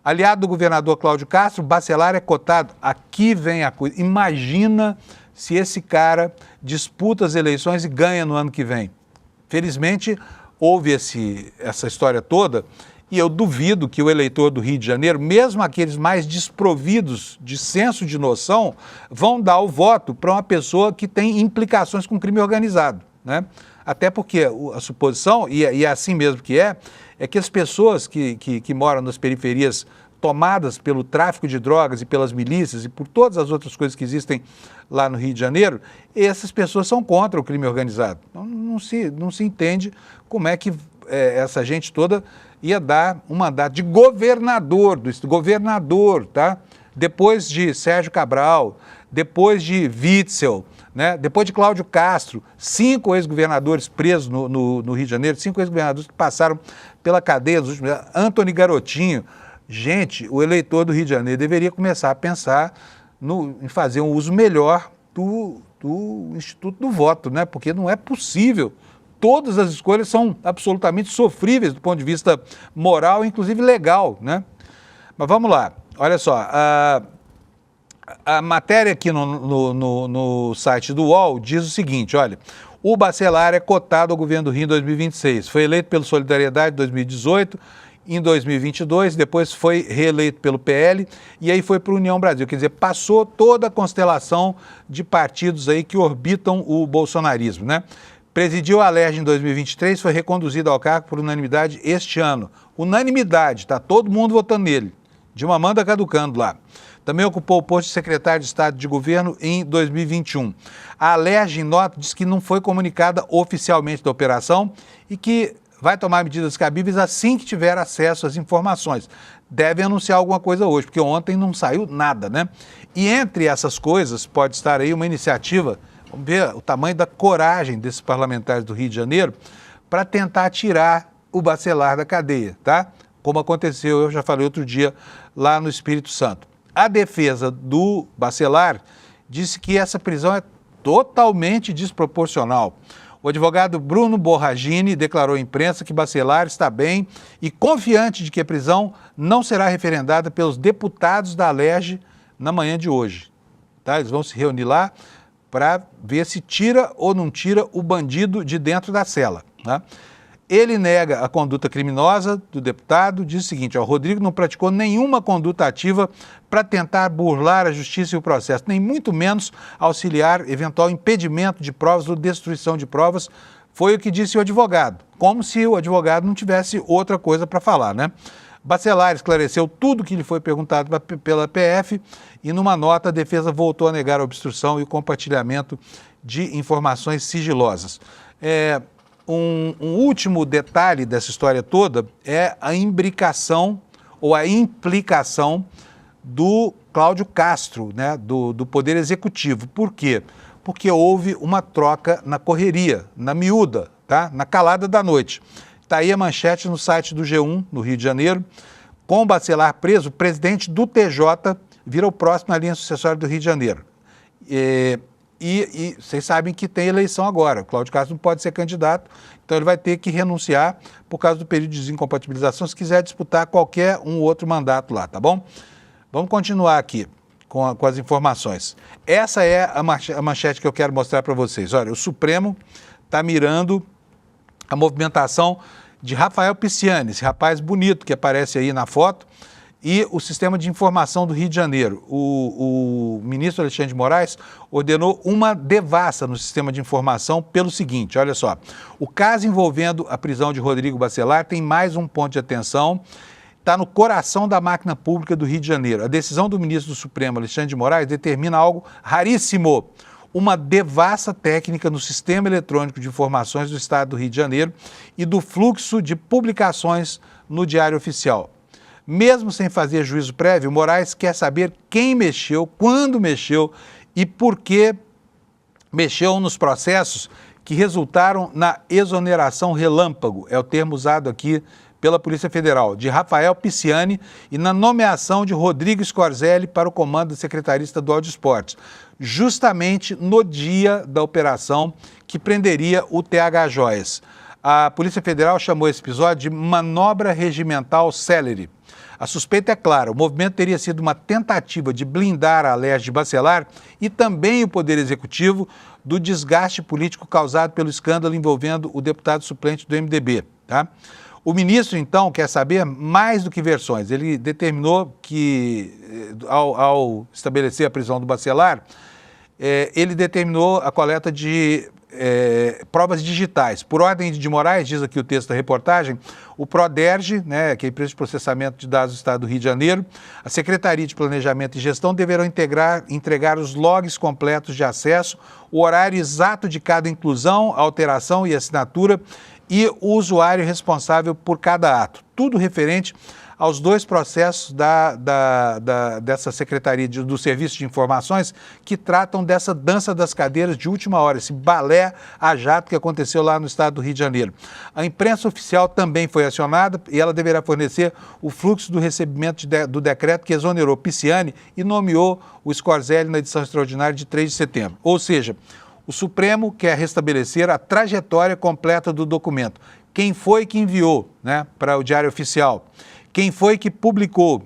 Speaker 1: Aliado do governador Cláudio Castro, Bacelar é cotado. Aqui vem a coisa. Imagina se esse cara disputa as eleições e ganha no ano que vem. Felizmente, houve essa história toda e eu duvido que o eleitor do Rio de Janeiro, mesmo aqueles mais desprovidos de senso de noção, vão dar o voto para uma pessoa que tem implicações com crime organizado, né? Até porque a suposição, e é assim mesmo que é que as pessoas que moram nas periferias tomadas pelo tráfico de drogas e pelas milícias e por todas as outras coisas que existem lá no Rio de Janeiro, essas pessoas são contra o crime organizado. Não se entende como é que essa gente toda ia dar um mandato de governador, tá? Depois de Sérgio Cabral, depois de Witzel, né? Depois de Cláudio Castro, 5 ex-governadores presos no Rio de Janeiro, 5 ex-governadores que passaram pela cadeia nos últimos anos, Antony Garotinho. Gente, o eleitor do Rio de Janeiro deveria começar a pensar em fazer um uso melhor do Instituto do Voto, né? Porque não é possível. Todas as escolhas são absolutamente sofríveis do ponto de vista moral, inclusive legal, né? Mas vamos lá, olha só, a matéria aqui no site do UOL diz o seguinte, olha, o Bacelar é cotado ao governo do Rio em 2026, foi eleito pelo Solidariedade em 2018, em 2022, depois foi reeleito pelo PL e aí foi para a União Brasil, quer dizer, passou toda a constelação de partidos aí que orbitam o bolsonarismo, né? Presidiu a Alerj em 2023, foi reconduzido ao cargo por unanimidade este ano. Unanimidade, tá todo mundo votando nele. Dilma manda caducando lá. Também ocupou o posto de secretário de Estado de Governo em 2021. A Alerj, em nota, diz que não foi comunicada oficialmente da operação e que vai tomar medidas cabíveis assim que tiver acesso às informações. Deve anunciar alguma coisa hoje, porque ontem não saiu nada, né? E entre essas coisas pode estar aí uma iniciativa, vamos ver o tamanho da coragem desses parlamentares do Rio de Janeiro, para tentar tirar o Bacelar da cadeia, tá? Como aconteceu, eu já falei outro dia, lá no Espírito Santo. A defesa do Bacelar disse que essa prisão é totalmente desproporcional. O advogado Bruno Borragini declarou à imprensa que Bacelar está bem e confiante de que a prisão não será referendada pelos deputados da Alerj na manhã de hoje. Tá? Eles vão se reunir lá para ver se tira ou não tira o bandido de dentro da cela. Tá? Ele nega a conduta criminosa do deputado, diz o seguinte, o Rodrigo não praticou nenhuma conduta ativa para tentar burlar a justiça e o processo, nem muito menos auxiliar eventual impedimento de provas ou destruição de provas, foi o que disse o advogado, como se o advogado não tivesse outra coisa para falar, né? Bacelar esclareceu tudo que lhe foi perguntado pela PF e numa nota a defesa voltou a negar a obstrução e o compartilhamento de informações sigilosas. Um último detalhe dessa história toda é a imbricação ou a implicação do Cláudio Castro, né, do Poder Executivo. Por quê? Porque houve uma troca na correria, na miúda, tá? Na calada da noite. Está aí a manchete no site do G1, no Rio de Janeiro. Com o Bacelar preso, o presidente do TJ vira o próximo na linha sucessória do Rio de Janeiro. E vocês sabem que tem eleição agora. O Cláudio Castro não pode ser candidato, então ele vai ter que renunciar por causa do período de desincompatibilização se quiser disputar qualquer outro mandato lá, tá bom? Vamos continuar aqui com as informações. Essa é a manchete que eu quero mostrar para vocês. Olha, o Supremo está mirando a movimentação de Rafael Pisciani, esse rapaz bonito que aparece aí na foto, e o Sistema de Informação do Rio de Janeiro. O ministro Alexandre de Moraes ordenou uma devassa no Sistema de Informação pelo seguinte, olha só, o caso envolvendo a prisão de Rodrigo Bacelar tem mais um ponto de atenção, está no coração da máquina pública do Rio de Janeiro. A decisão do ministro do Supremo, Alexandre de Moraes, determina algo raríssimo, uma devassa técnica no Sistema Eletrônico de Informações do Estado do Rio de Janeiro e do fluxo de publicações no Diário Oficial. Mesmo sem fazer juízo prévio, Moraes quer saber quem mexeu, quando mexeu e por que mexeu nos processos que resultaram na exoneração relâmpago, é o termo usado aqui pela Polícia Federal, de Rafael Pisciani e na nomeação de Rodrigo Scorzelli para o comando da Secretaria Estadual de Esportes, justamente no dia da operação que prenderia o TH Joias. A Polícia Federal chamou esse episódio de manobra regimental célere. A suspeita é clara, o movimento teria sido uma tentativa de blindar a Alerj de Bacelar e também o Poder Executivo do desgaste político causado pelo escândalo envolvendo o deputado suplente do MDB. Tá? O ministro, então, quer saber mais do que versões. Ele determinou que, ao estabelecer a prisão do Bacelar, ele determinou a coleta de provas digitais. Por ordem de Moraes, diz aqui o texto da reportagem, o Proderj, né, que é a empresa de processamento de dados do Estado do Rio de Janeiro, a Secretaria de Planejamento e Gestão deverão entregar os logs completos de acesso, o horário exato de cada inclusão, alteração e assinatura e o usuário responsável por cada ato. Tudo referente aos dois processos dessa Secretaria do Serviço de Informações que tratam dessa dança das cadeiras de última hora, esse balé a jato que aconteceu lá no estado do Rio de Janeiro. A imprensa oficial também foi acionada e ela deverá fornecer o fluxo do recebimento do decreto que exonerou Pisciani e nomeou o Scorzelli na edição extraordinária de 3 de setembro. Ou seja, o Supremo quer restabelecer a trajetória completa do documento. Quem foi que enviou, né, para o Diário Oficial? Quem foi que publicou,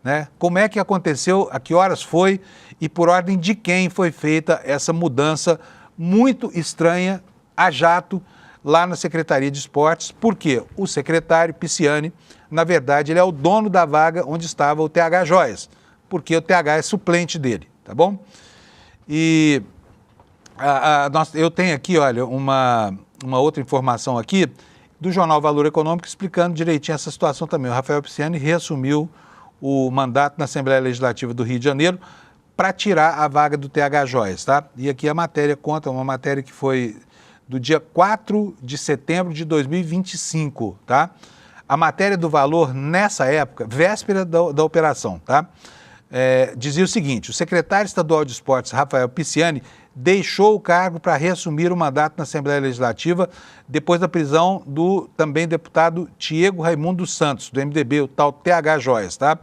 Speaker 1: né? Como é que aconteceu, a que horas foi e por ordem de quem foi feita essa mudança muito estranha a jato lá na Secretaria de Esportes, porque o secretário Pisciani, na verdade, ele é o dono da vaga onde estava o TH Joias, porque o TH é suplente dele, tá bom? E eu tenho aqui, olha, uma outra informação aqui, do jornal Valor Econômico, explicando direitinho essa situação também. O Rafael Pisciani reassumiu o mandato na Assembleia Legislativa do Rio de Janeiro para tirar a vaga do TH Joias, tá? E aqui a matéria conta, uma matéria que foi do dia 4 de setembro de 2025, tá? A matéria do Valor, nessa época, véspera da operação, tá? Dizia o seguinte, o secretário estadual de Esportes, Rafael Pisciani, deixou o cargo para reassumir o mandato na Assembleia Legislativa depois da prisão do também deputado Diego Raimundo dos Santos, do MDB, o tal TH Joias, tá?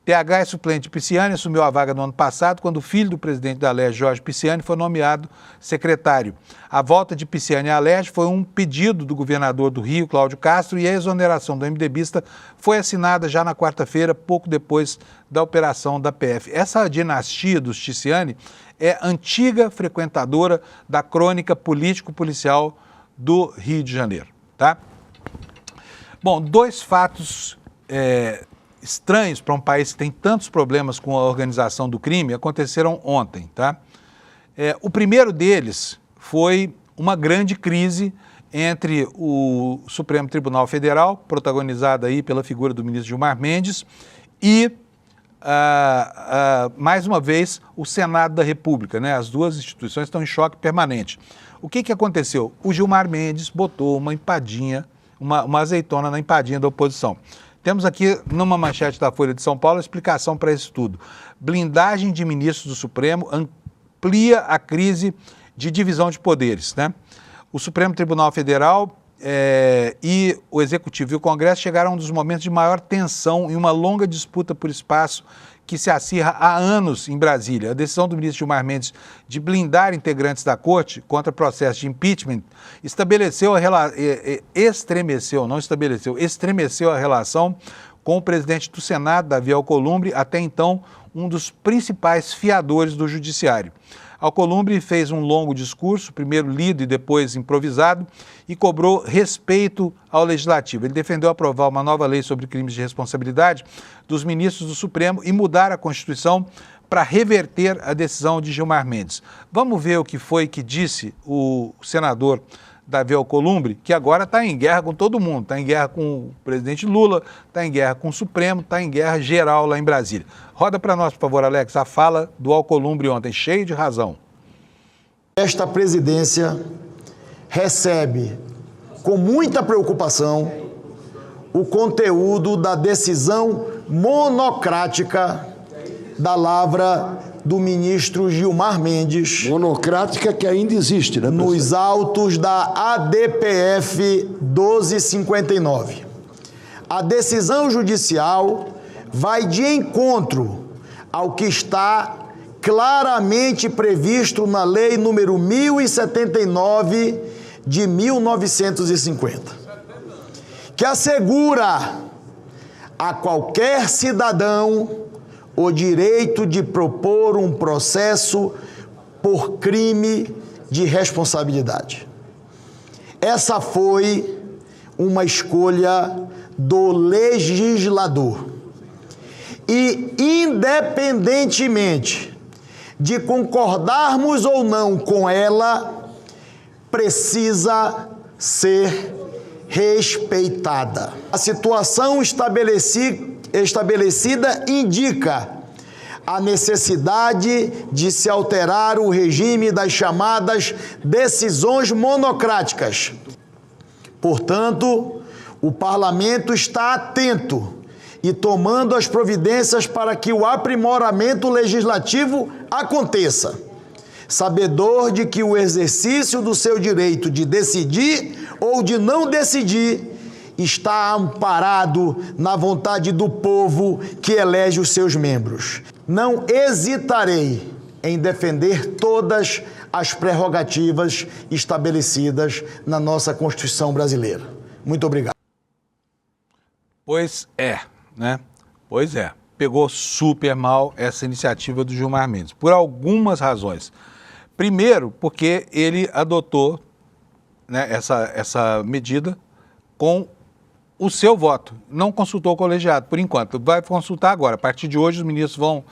Speaker 1: TH é suplente de Pisciani, assumiu a vaga no ano passado, quando o filho do presidente da Alerj, Jorge Pisciani, foi nomeado secretário. A volta de Pisciani à Alerj foi um pedido do governador do Rio, Cláudio Castro, e a exoneração do MDBista foi assinada já na quarta-feira, pouco depois da operação da PF. Essa dinastia dos Pisciani é antiga frequentadora da crônica político-policial do Rio de Janeiro, tá? Bom, dois fatos estranhos para um país que tem tantos problemas com a organização do crime aconteceram ontem, tá? O primeiro deles foi uma grande crise entre o Supremo Tribunal Federal, protagonizada aí pela figura do ministro Gilmar Mendes, e mais uma vez, o Senado da República, né? As duas instituições estão em choque permanente. O que aconteceu? O Gilmar Mendes botou uma empadinha, uma azeitona na empadinha da oposição. Temos aqui, numa manchete da Folha de São Paulo, a explicação para isso tudo. Blindagem de ministros do Supremo amplia a crise de divisão de poderes, né? O Supremo Tribunal Federal e o Executivo e o Congresso chegaram a um dos momentos de maior tensão em uma longa disputa por espaço que se acirra há anos em Brasília. A decisão do ministro Gilmar Mendes de blindar integrantes da Corte contra processo de impeachment estremeceu a relação com o presidente do Senado, Davi Alcolumbre, até então um dos principais fiadores do Judiciário. Alcolumbre fez um longo discurso, primeiro lido e depois improvisado, e cobrou respeito ao Legislativo. Ele defendeu aprovar uma nova lei sobre crimes de responsabilidade dos ministros do Supremo e mudar a Constituição para reverter a decisão de Gilmar Mendes. Vamos ver o que foi que disse o senador Davi Alcolumbre, que agora está em guerra com todo mundo, está em guerra com o presidente Lula, está em guerra com o Supremo, está em guerra geral lá em Brasília. Roda para nós, por favor, Alex, a fala do Alcolumbre ontem, cheio de razão.
Speaker 4: Esta presidência recebe com muita preocupação o conteúdo da decisão monocrática da lavra do ministro Gilmar Mendes.
Speaker 5: Monocrática que ainda existe, né, presidente?
Speaker 4: Nos autos da ADPF 1259. a decisão judicial vai de encontro ao que está claramente previsto na Lei número 1079 de 1950, que assegura a qualquer cidadão o direito de propor um processo por crime de responsabilidade. Essa foi uma escolha do legislador. E, independentemente de concordarmos ou não com ela, precisa ser respeitada. A situação estabelecida indica a necessidade de se alterar o regime das chamadas decisões monocráticas. Portanto, o Parlamento está atento e tomando as providências para que o aprimoramento legislativo aconteça, sabedor de que o exercício do seu direito de decidir ou de não decidir está amparado na vontade do povo que elege os seus membros. Não hesitarei em defender todas as prerrogativas estabelecidas na nossa Constituição brasileira. Muito obrigado.
Speaker 1: Pois é, né? Pois é. Pegou super mal essa iniciativa do Gilmar Mendes, por algumas razões. Primeiro, porque ele adotou, né, essa medida com o seu voto. Não consultou o colegiado, por enquanto. Vai consultar agora. A partir de hoje, os ministros vão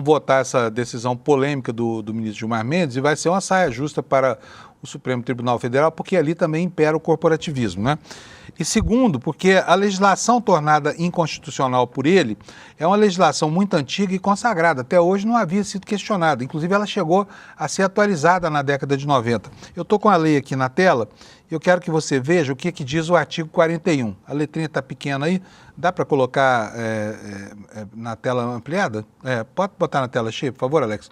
Speaker 1: votar essa decisão polêmica do ministro Gilmar Mendes e vai ser uma saia justa para o Supremo Tribunal Federal, porque ali também impera o corporativismo, né? E segundo, porque a legislação tornada inconstitucional por ele é uma legislação muito antiga e consagrada. Até hoje não havia sido questionada. Inclusive, ela chegou a ser atualizada na década de 90. Eu estou com a lei aqui na tela e eu quero que você veja o que diz o artigo 41. A letrinha está pequena aí. Dá para colocar na tela ampliada? Pode botar na tela cheia, por favor, Alex?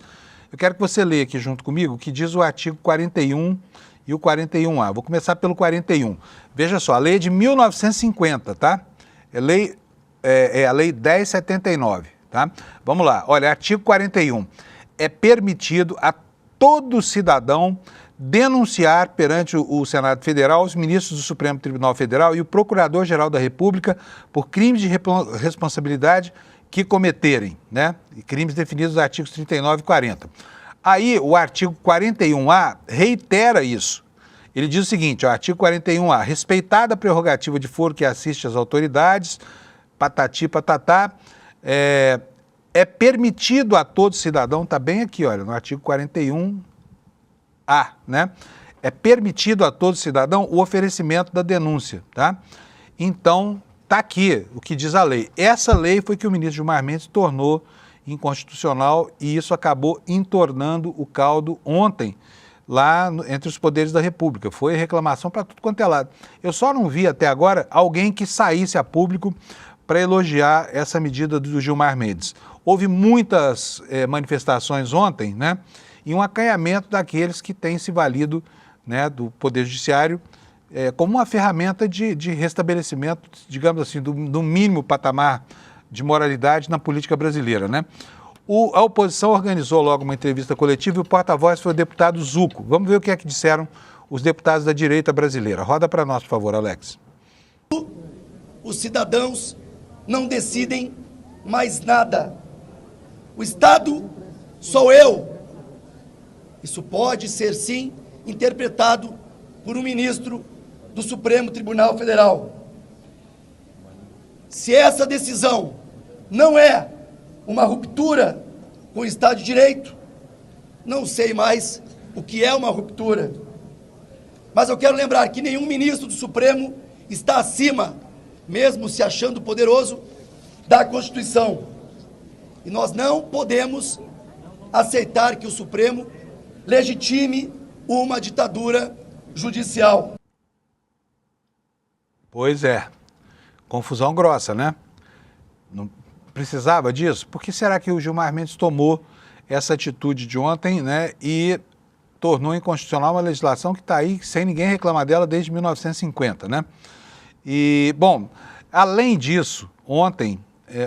Speaker 1: Eu quero que você leia aqui junto comigo o que diz o artigo 41 e o 41A. Vou começar pelo 41. Veja só, a lei é de 1950, tá? É a lei 1079, tá? Vamos lá, olha, artigo 41. É permitido a todo cidadão denunciar perante o Senado Federal os ministros do Supremo Tribunal Federal e o Procurador-Geral da República por crimes de responsabilidade que cometerem, né? E crimes definidos nos artigos 39 e 40. Aí o artigo 41A reitera isso. Ele diz o seguinte, ó, artigo 41A, respeitada a prerrogativa de foro que assiste às autoridades, patati patatá, é permitido a todo cidadão, está bem aqui, olha, no artigo 41A, né? É permitido a todo cidadão o oferecimento da denúncia, tá? Então, está aqui o que diz a lei. Essa lei foi que o ministro Gilmar Mendes tornou inconstitucional e isso acabou entornando o caldo ontem, lá entre os poderes da República. Foi reclamação para tudo quanto é lado. Eu só não vi até agora alguém que saísse a público para elogiar essa medida do Gilmar Mendes. Houve muitas manifestações ontem, né, e um acanhamento daqueles que têm se valido, né, do Poder Judiciário como uma ferramenta de restabelecimento, digamos assim, do mínimo patamar de moralidade na política brasileira, né? A oposição organizou logo uma entrevista coletiva e o porta-voz foi o deputado Zucco. Vamos ver o que é que disseram os deputados da direita brasileira. Roda para nós, por favor, Alex.
Speaker 6: Os cidadãos não decidem mais nada. O Estado sou eu. Isso pode ser, sim, interpretado por um ministro do Supremo Tribunal Federal. Se essa decisão não é uma ruptura com o Estado de Direito, não sei mais o que é uma ruptura. Mas eu quero lembrar que nenhum ministro do Supremo está acima, mesmo se achando poderoso, da Constituição. E nós não podemos aceitar que o Supremo legitime uma ditadura judicial.
Speaker 1: Pois é. Confusão grossa, né? Não precisava disso? Por que será que o Gilmar Mendes tomou essa atitude de ontem, né, e tornou inconstitucional uma legislação que está aí sem ninguém reclamar dela desde 1950, né? E, bom, Além disso, ontem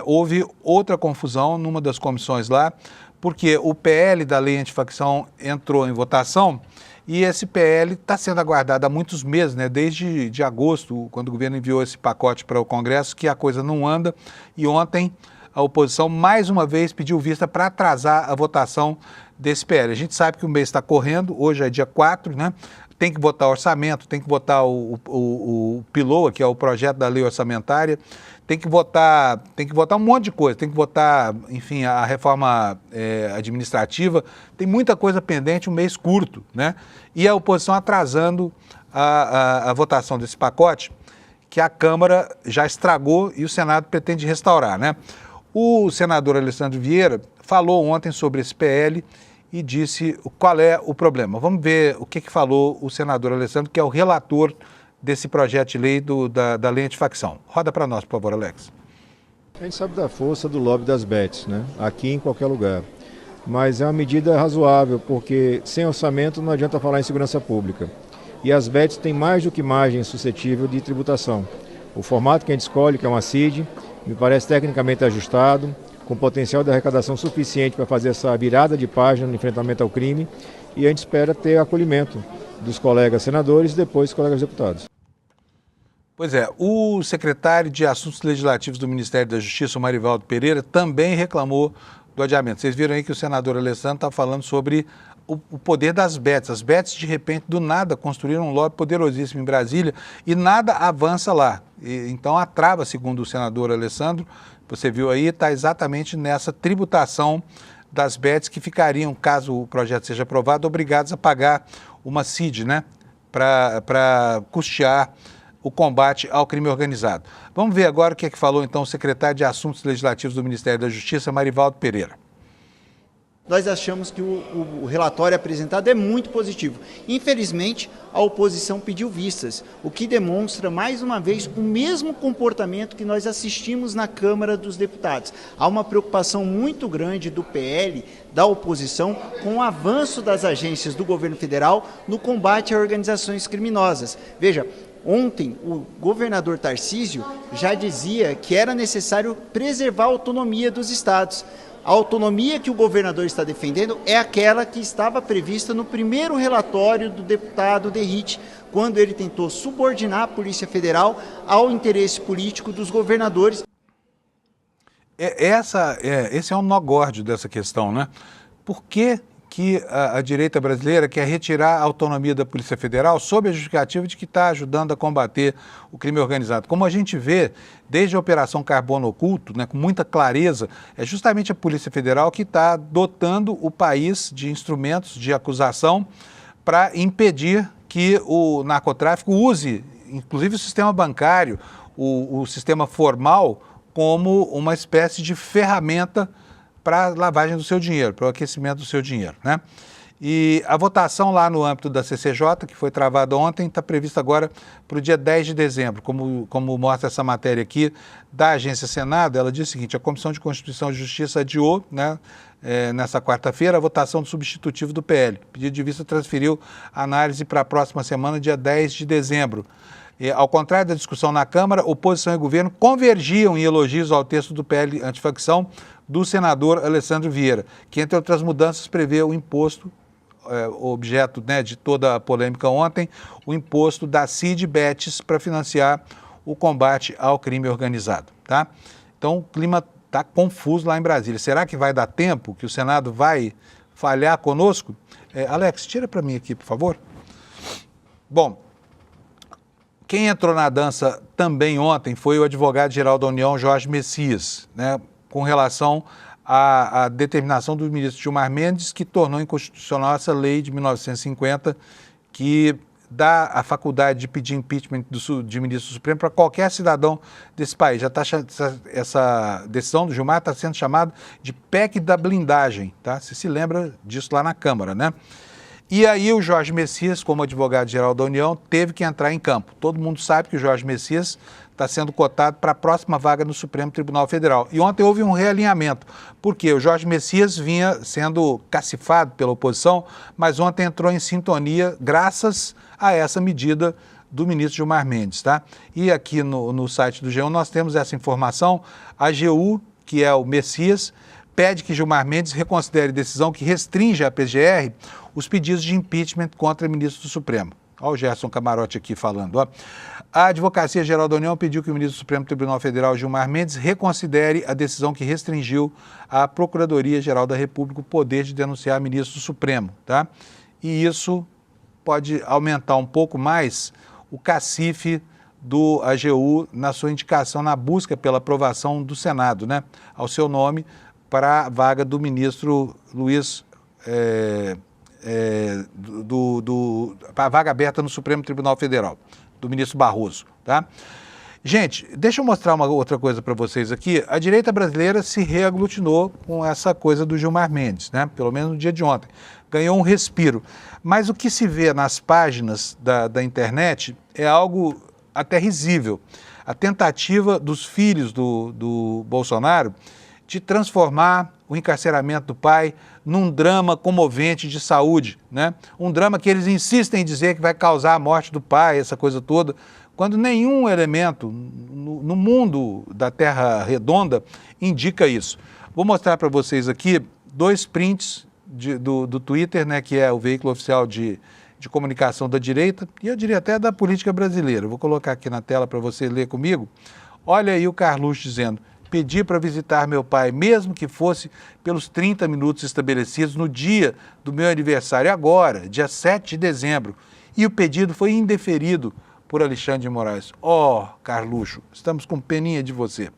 Speaker 1: houve outra confusão numa das comissões lá, porque o PL da lei antifacção entrou em votação e esse PL está sendo aguardado há muitos meses, né? Desde de agosto, quando o governo enviou esse pacote para o Congresso, que a coisa não anda. E ontem a oposição mais uma vez pediu vista para atrasar a votação desse PL. A gente sabe que o mês está correndo, hoje é dia 4, né? Tem que votar orçamento, tem que votar o PILOA, que é o projeto da lei orçamentária, tem que votar um monte de coisa, tem que votar, enfim, a reforma administrativa, tem muita coisa pendente, um mês curto, né? E a oposição atrasando a votação desse pacote, que a Câmara já estragou e o Senado pretende restaurar, né? O senador Alessandro Vieira falou ontem sobre esse PL e disse qual é o problema. Vamos ver o que falou o senador Alessandro, que é o relator desse projeto de lei da lei antifacção. Roda para nós, por favor, Alex.
Speaker 7: A gente sabe da força do lobby das bets, né? Aqui em qualquer lugar. Mas é uma medida razoável, porque sem orçamento não adianta falar em segurança pública. E as bets têm mais do que margem suscetível de tributação. O formato que a gente escolhe, que é uma CID, me parece tecnicamente ajustado, com potencial de arrecadação suficiente para fazer essa virada de página no enfrentamento ao crime, e a gente espera ter acolhimento dos colegas senadores e depois dos colegas deputados.
Speaker 1: Pois é, o secretário de Assuntos Legislativos do Ministério da Justiça, o Marivaldo Pereira, também reclamou do adiamento. Vocês viram aí que o senador Alessandro está falando sobre o poder das bets. As bets, de repente, do nada, construíram um lobby poderosíssimo em Brasília e nada avança lá. Então, a trava, segundo o senador Alessandro, você viu aí, está exatamente nessa tributação das bets que ficariam, caso o projeto seja aprovado, obrigados a pagar uma CID, né, para custear o combate ao crime organizado. Vamos ver agora o que é que falou, então, o secretário de Assuntos Legislativos do Ministério da Justiça, Marivaldo Pereira.
Speaker 8: Nós achamos que o relatório apresentado é muito positivo. Infelizmente, a oposição pediu vistas, o que demonstra, mais uma vez, o mesmo comportamento que nós assistimos na Câmara dos Deputados. Há uma preocupação muito grande do PL, da oposição, com o avanço das agências do governo federal no combate a organizações criminosas. Veja, ontem o governador Tarcísio já dizia que era necessário preservar a autonomia dos estados. A autonomia que o governador está defendendo é aquela que estava prevista no primeiro relatório do deputado Derrite, quando ele tentou subordinar a Polícia Federal ao interesse político dos governadores.
Speaker 1: Esse é um nó górdio dessa questão, né? Por que a direita brasileira quer retirar a autonomia da Polícia Federal sob a justificativa de que está ajudando a combater o crime organizado? Como a gente vê, desde a Operação Carbono Oculto, né, com muita clareza, é justamente a Polícia Federal que está dotando o país de instrumentos de acusação para impedir que o narcotráfico use, inclusive o sistema bancário, o sistema formal, como uma espécie de ferramenta para a lavagem do seu dinheiro, para o aquecimento do seu dinheiro, né? E a votação lá no âmbito da CCJ, que foi travada ontem, está prevista agora para o dia 10 de dezembro. Como mostra essa matéria aqui da Agência Senado, ela diz o seguinte: a Comissão de Constituição e Justiça adiou, né, nessa quarta-feira, a votação do substitutivo do PL. O pedido de vista transferiu a análise para a próxima semana, dia 10 de dezembro. Ao contrário da discussão na Câmara, oposição e governo convergiam em elogios ao texto do PL antifacção do senador Alessandro Vieira, que, entre outras mudanças, prevê o imposto, objeto, né, de toda a polêmica ontem, o imposto da CID Bets para financiar o combate ao crime organizado. Tá? Então, o clima está confuso lá em Brasília. Será que vai dar tempo, que o Senado vai falhar conosco? Alex, tira para mim aqui, por favor. Bom, quem entrou na dança também ontem foi o advogado-geral da União, Jorge Messias, né, com relação à determinação do ministro Gilmar Mendes, que tornou inconstitucional essa lei de 1950, que dá a faculdade de pedir impeachment de ministro do Supremo para qualquer cidadão desse país. Já tá, essa decisão do Gilmar está sendo chamada de PEC da blindagem, tá? Você se lembra disso lá na Câmara, né? E aí o Jorge Messias, como advogado-geral da União, teve que entrar em campo. Todo mundo sabe que o Jorge Messias está sendo cotado para a próxima vaga no Supremo Tribunal Federal. E ontem houve um realinhamento, porque o Jorge Messias vinha sendo cacifado pela oposição, mas ontem entrou em sintonia graças a essa medida do ministro Gilmar Mendes, tá? E aqui no site do G1 nós temos essa informação. A AGU, que é o Messias, pede que Gilmar Mendes reconsidere decisão que restringe à PGR os pedidos de impeachment contra o ministro do Supremo. Olha o Gerson Camarote aqui falando. Ó. A Advocacia Geral da União pediu que o ministro do Supremo Tribunal Federal, Gilmar Mendes, reconsidere a decisão que restringiu à Procuradoria-Geral da República o poder de denunciar ministro do Supremo. Tá? E isso pode aumentar um pouco mais o cacife do AGU na sua indicação, na busca pela aprovação do Senado, né? Ao seu nome, para a vaga do ministro Luiz... para a vaga aberta no Supremo Tribunal Federal, do ministro Barroso, tá? Gente, deixa eu mostrar uma outra coisa para vocês aqui. A direita brasileira se reaglutinou com essa coisa do Gilmar Mendes, né? Pelo menos no dia de ontem. Ganhou um respiro. Mas o que se vê nas páginas da internet é algo até risível. A tentativa dos filhos do Bolsonaro de transformar o encarceramento do pai num drama comovente de saúde, né? Um drama que eles insistem em dizer que vai causar a morte do pai, essa coisa toda, quando nenhum elemento no mundo da Terra Redonda indica isso. Vou mostrar para vocês aqui 2 prints do Twitter, né, que é o veículo oficial de comunicação da direita, e eu diria até da política brasileira. Vou colocar aqui na tela para você ler comigo. Olha aí o Carluxo dizendo: pedi para visitar meu pai, mesmo que fosse pelos 30 minutos estabelecidos no dia do meu aniversário, agora, dia 7 de dezembro. E o pedido foi indeferido por Alexandre de Moraes. Ó, Carluxo, estamos com peninha de você.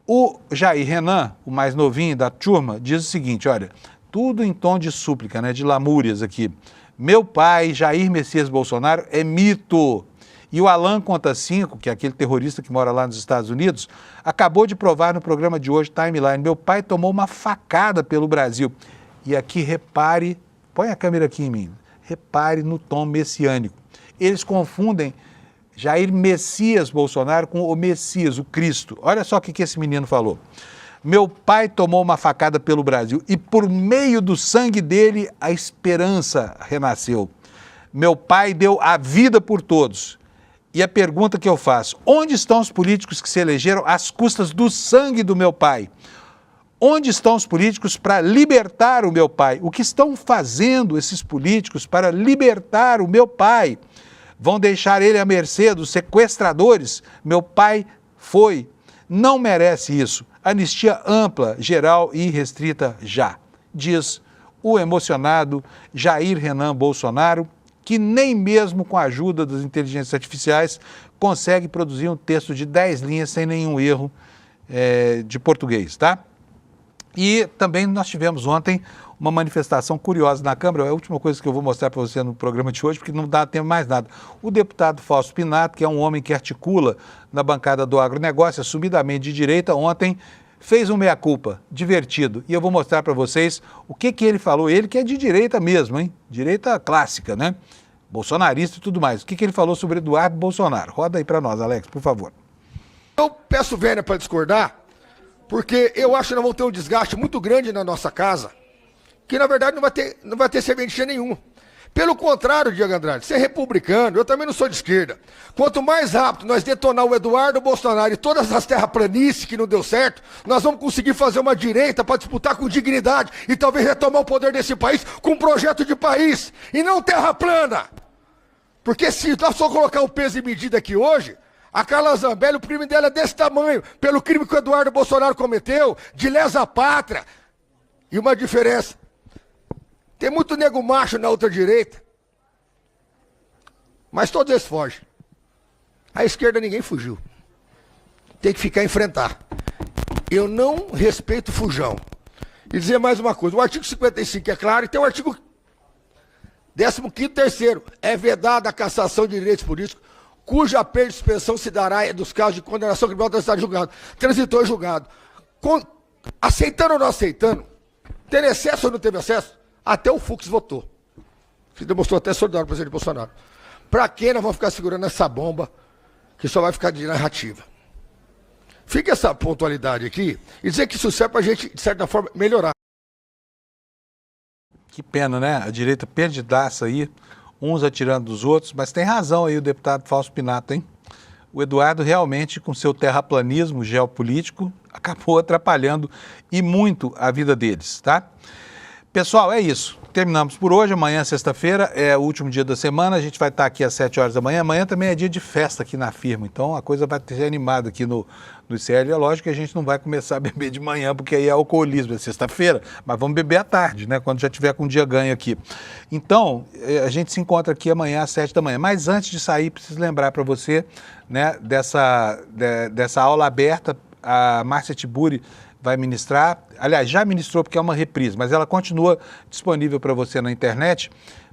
Speaker 1: O Jair Renan, o mais novinho da turma, diz o seguinte, olha, tudo em tom de súplica, né, de lamúrias aqui. Meu pai, Jair Messias Bolsonaro, é mito. E o Alan Conta 5, que é aquele terrorista que mora lá nos Estados Unidos, acabou de provar no programa de hoje, Timeline, meu pai tomou uma facada pelo Brasil. E aqui, repare, põe a câmera aqui em mim, repare no tom messiânico. Eles confundem Jair Messias Bolsonaro com o Messias, o Cristo. Olha só o que esse menino falou. Meu pai tomou uma facada pelo Brasil e por meio do sangue dele a esperança renasceu. Meu pai deu a vida por todos. E a pergunta que eu faço, onde estão os políticos que se elegeram às custas do sangue do meu pai? Onde estão os políticos para libertar o meu pai? O que estão fazendo esses políticos para libertar o meu pai? Vão deixar ele à mercê dos sequestradores? Meu pai não merece isso. Anistia ampla, geral e restrita já, diz o emocionado Jair Renan Bolsonaro, que nem mesmo com a ajuda das inteligências artificiais consegue produzir um texto de 10 linhas sem nenhum erro de português, tá? E também nós tivemos ontem uma manifestação curiosa na Câmara, é a última coisa que eu vou mostrar para você no programa de hoje, porque não dá tempo mais nada. O deputado Fausto Pinato, que é um homem que articula na bancada do agronegócio, assumidamente de direita, ontem fez um meia-culpa, divertido. E eu vou mostrar para vocês o que ele falou, ele que é de direita mesmo, hein? Direita clássica, né? Bolsonarista e tudo mais. O que ele falou sobre Eduardo Bolsonaro? Roda aí para nós, Alex, por favor.
Speaker 9: Eu peço vênia para discordar, porque eu acho que nós vamos ter um desgaste muito grande na nossa casa, que na verdade não vai ter serventia nenhuma. Pelo contrário, Diego Andrade, ser republicano, eu também não sou de esquerda. Quanto mais rápido nós detonar o Eduardo Bolsonaro e todas as terraplanícies que não deu certo, nós vamos conseguir fazer uma direita para disputar com dignidade e talvez retomar o poder desse país com um projeto de país e não terra plana. Porque se nós só colocar o peso e medida aqui hoje, a Carla Zambelli, o crime dela é desse tamanho, pelo crime que o Eduardo Bolsonaro cometeu, de lesa pátria. E uma diferença. Tem muito nego macho na outra direita, mas todos eles fogem. A esquerda ninguém fugiu. Tem que ficar a enfrentar. Eu não respeito fujão. E dizer mais uma coisa, o artigo 55 é claro, e tem o artigo 15º, terceiro, é vedada a cassação de direitos políticos, cuja perda de suspensão se dará dos casos de condenação criminal transitado julgado. Transitou julgado. Aceitando ou não aceitando, tendo excesso ou não teve acesso, até o Fux votou. Se demonstrou até solidário com o presidente Bolsonaro. Para que nós vamos ficar segurando essa bomba que só vai ficar de narrativa? Fica essa pontualidade aqui e dizer que isso serve para a gente, de certa forma, melhorar.
Speaker 1: Que pena, né? A direita perdidaça aí. uns atirando dos outros, mas tem razão aí o deputado Fausto Pinato, hein? O Eduardo realmente, com seu terraplanismo geopolítico, acabou atrapalhando e muito a vida deles, tá? Pessoal, é isso. Terminamos por hoje. Amanhã, sexta-feira, é o último dia da semana. A gente vai estar aqui às 7 horas da manhã. Amanhã também é dia de festa aqui na firma. Então, a coisa vai ser animada aqui no ICL. É lógico que a gente não vai começar a beber de manhã, porque aí é alcoolismo, é sexta-feira. Mas vamos beber à tarde, né? Quando já tiver com o dia ganho aqui. Então, a gente se encontra aqui amanhã às 7 da manhã. Mas antes de sair, preciso lembrar para você, né, dessa aula aberta. A Márcia Tiburi vai ministrar, aliás, já ministrou porque é uma reprise, mas ela continua disponível para você na internet,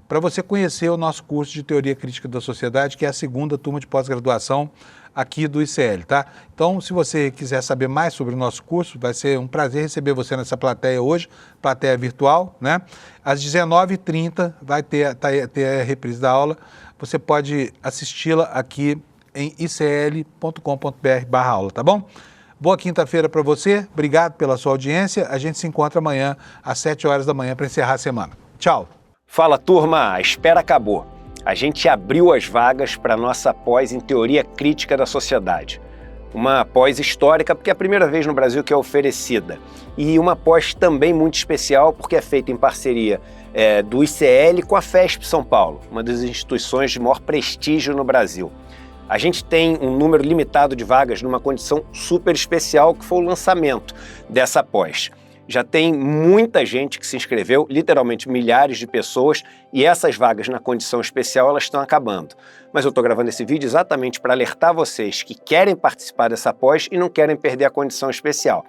Speaker 1: para você conhecer o nosso curso de Teoria Crítica da Sociedade, que é a segunda turma de pós-graduação aqui do ICL, tá? Então, se você quiser saber mais sobre o nosso curso, vai ser um prazer receber você nessa plateia hoje, plateia virtual, né? Às 19h30 vai ter a reprise da aula, você pode assisti-la aqui em icl.com.br/aula, tá bom? Boa quinta-feira para você, obrigado pela sua audiência. A gente se encontra amanhã às 7 horas da manhã para encerrar a semana. Tchau.
Speaker 10: Fala, turma, a espera acabou. A gente abriu as vagas para a nossa pós em Teoria Crítica da Sociedade. Uma pós histórica porque é a primeira vez no Brasil que é oferecida. E uma pós também muito especial porque é feita em parceria do ICL com a FESP São Paulo, uma das instituições de maior prestígio no Brasil. A gente tem um número limitado de vagas numa condição super especial, que foi o lançamento dessa pós. Já tem muita gente que se inscreveu, literalmente milhares de pessoas, e essas vagas na condição especial elas estão acabando. Mas eu estou gravando esse vídeo exatamente para alertar vocês que querem participar dessa pós e não querem perder a condição especial.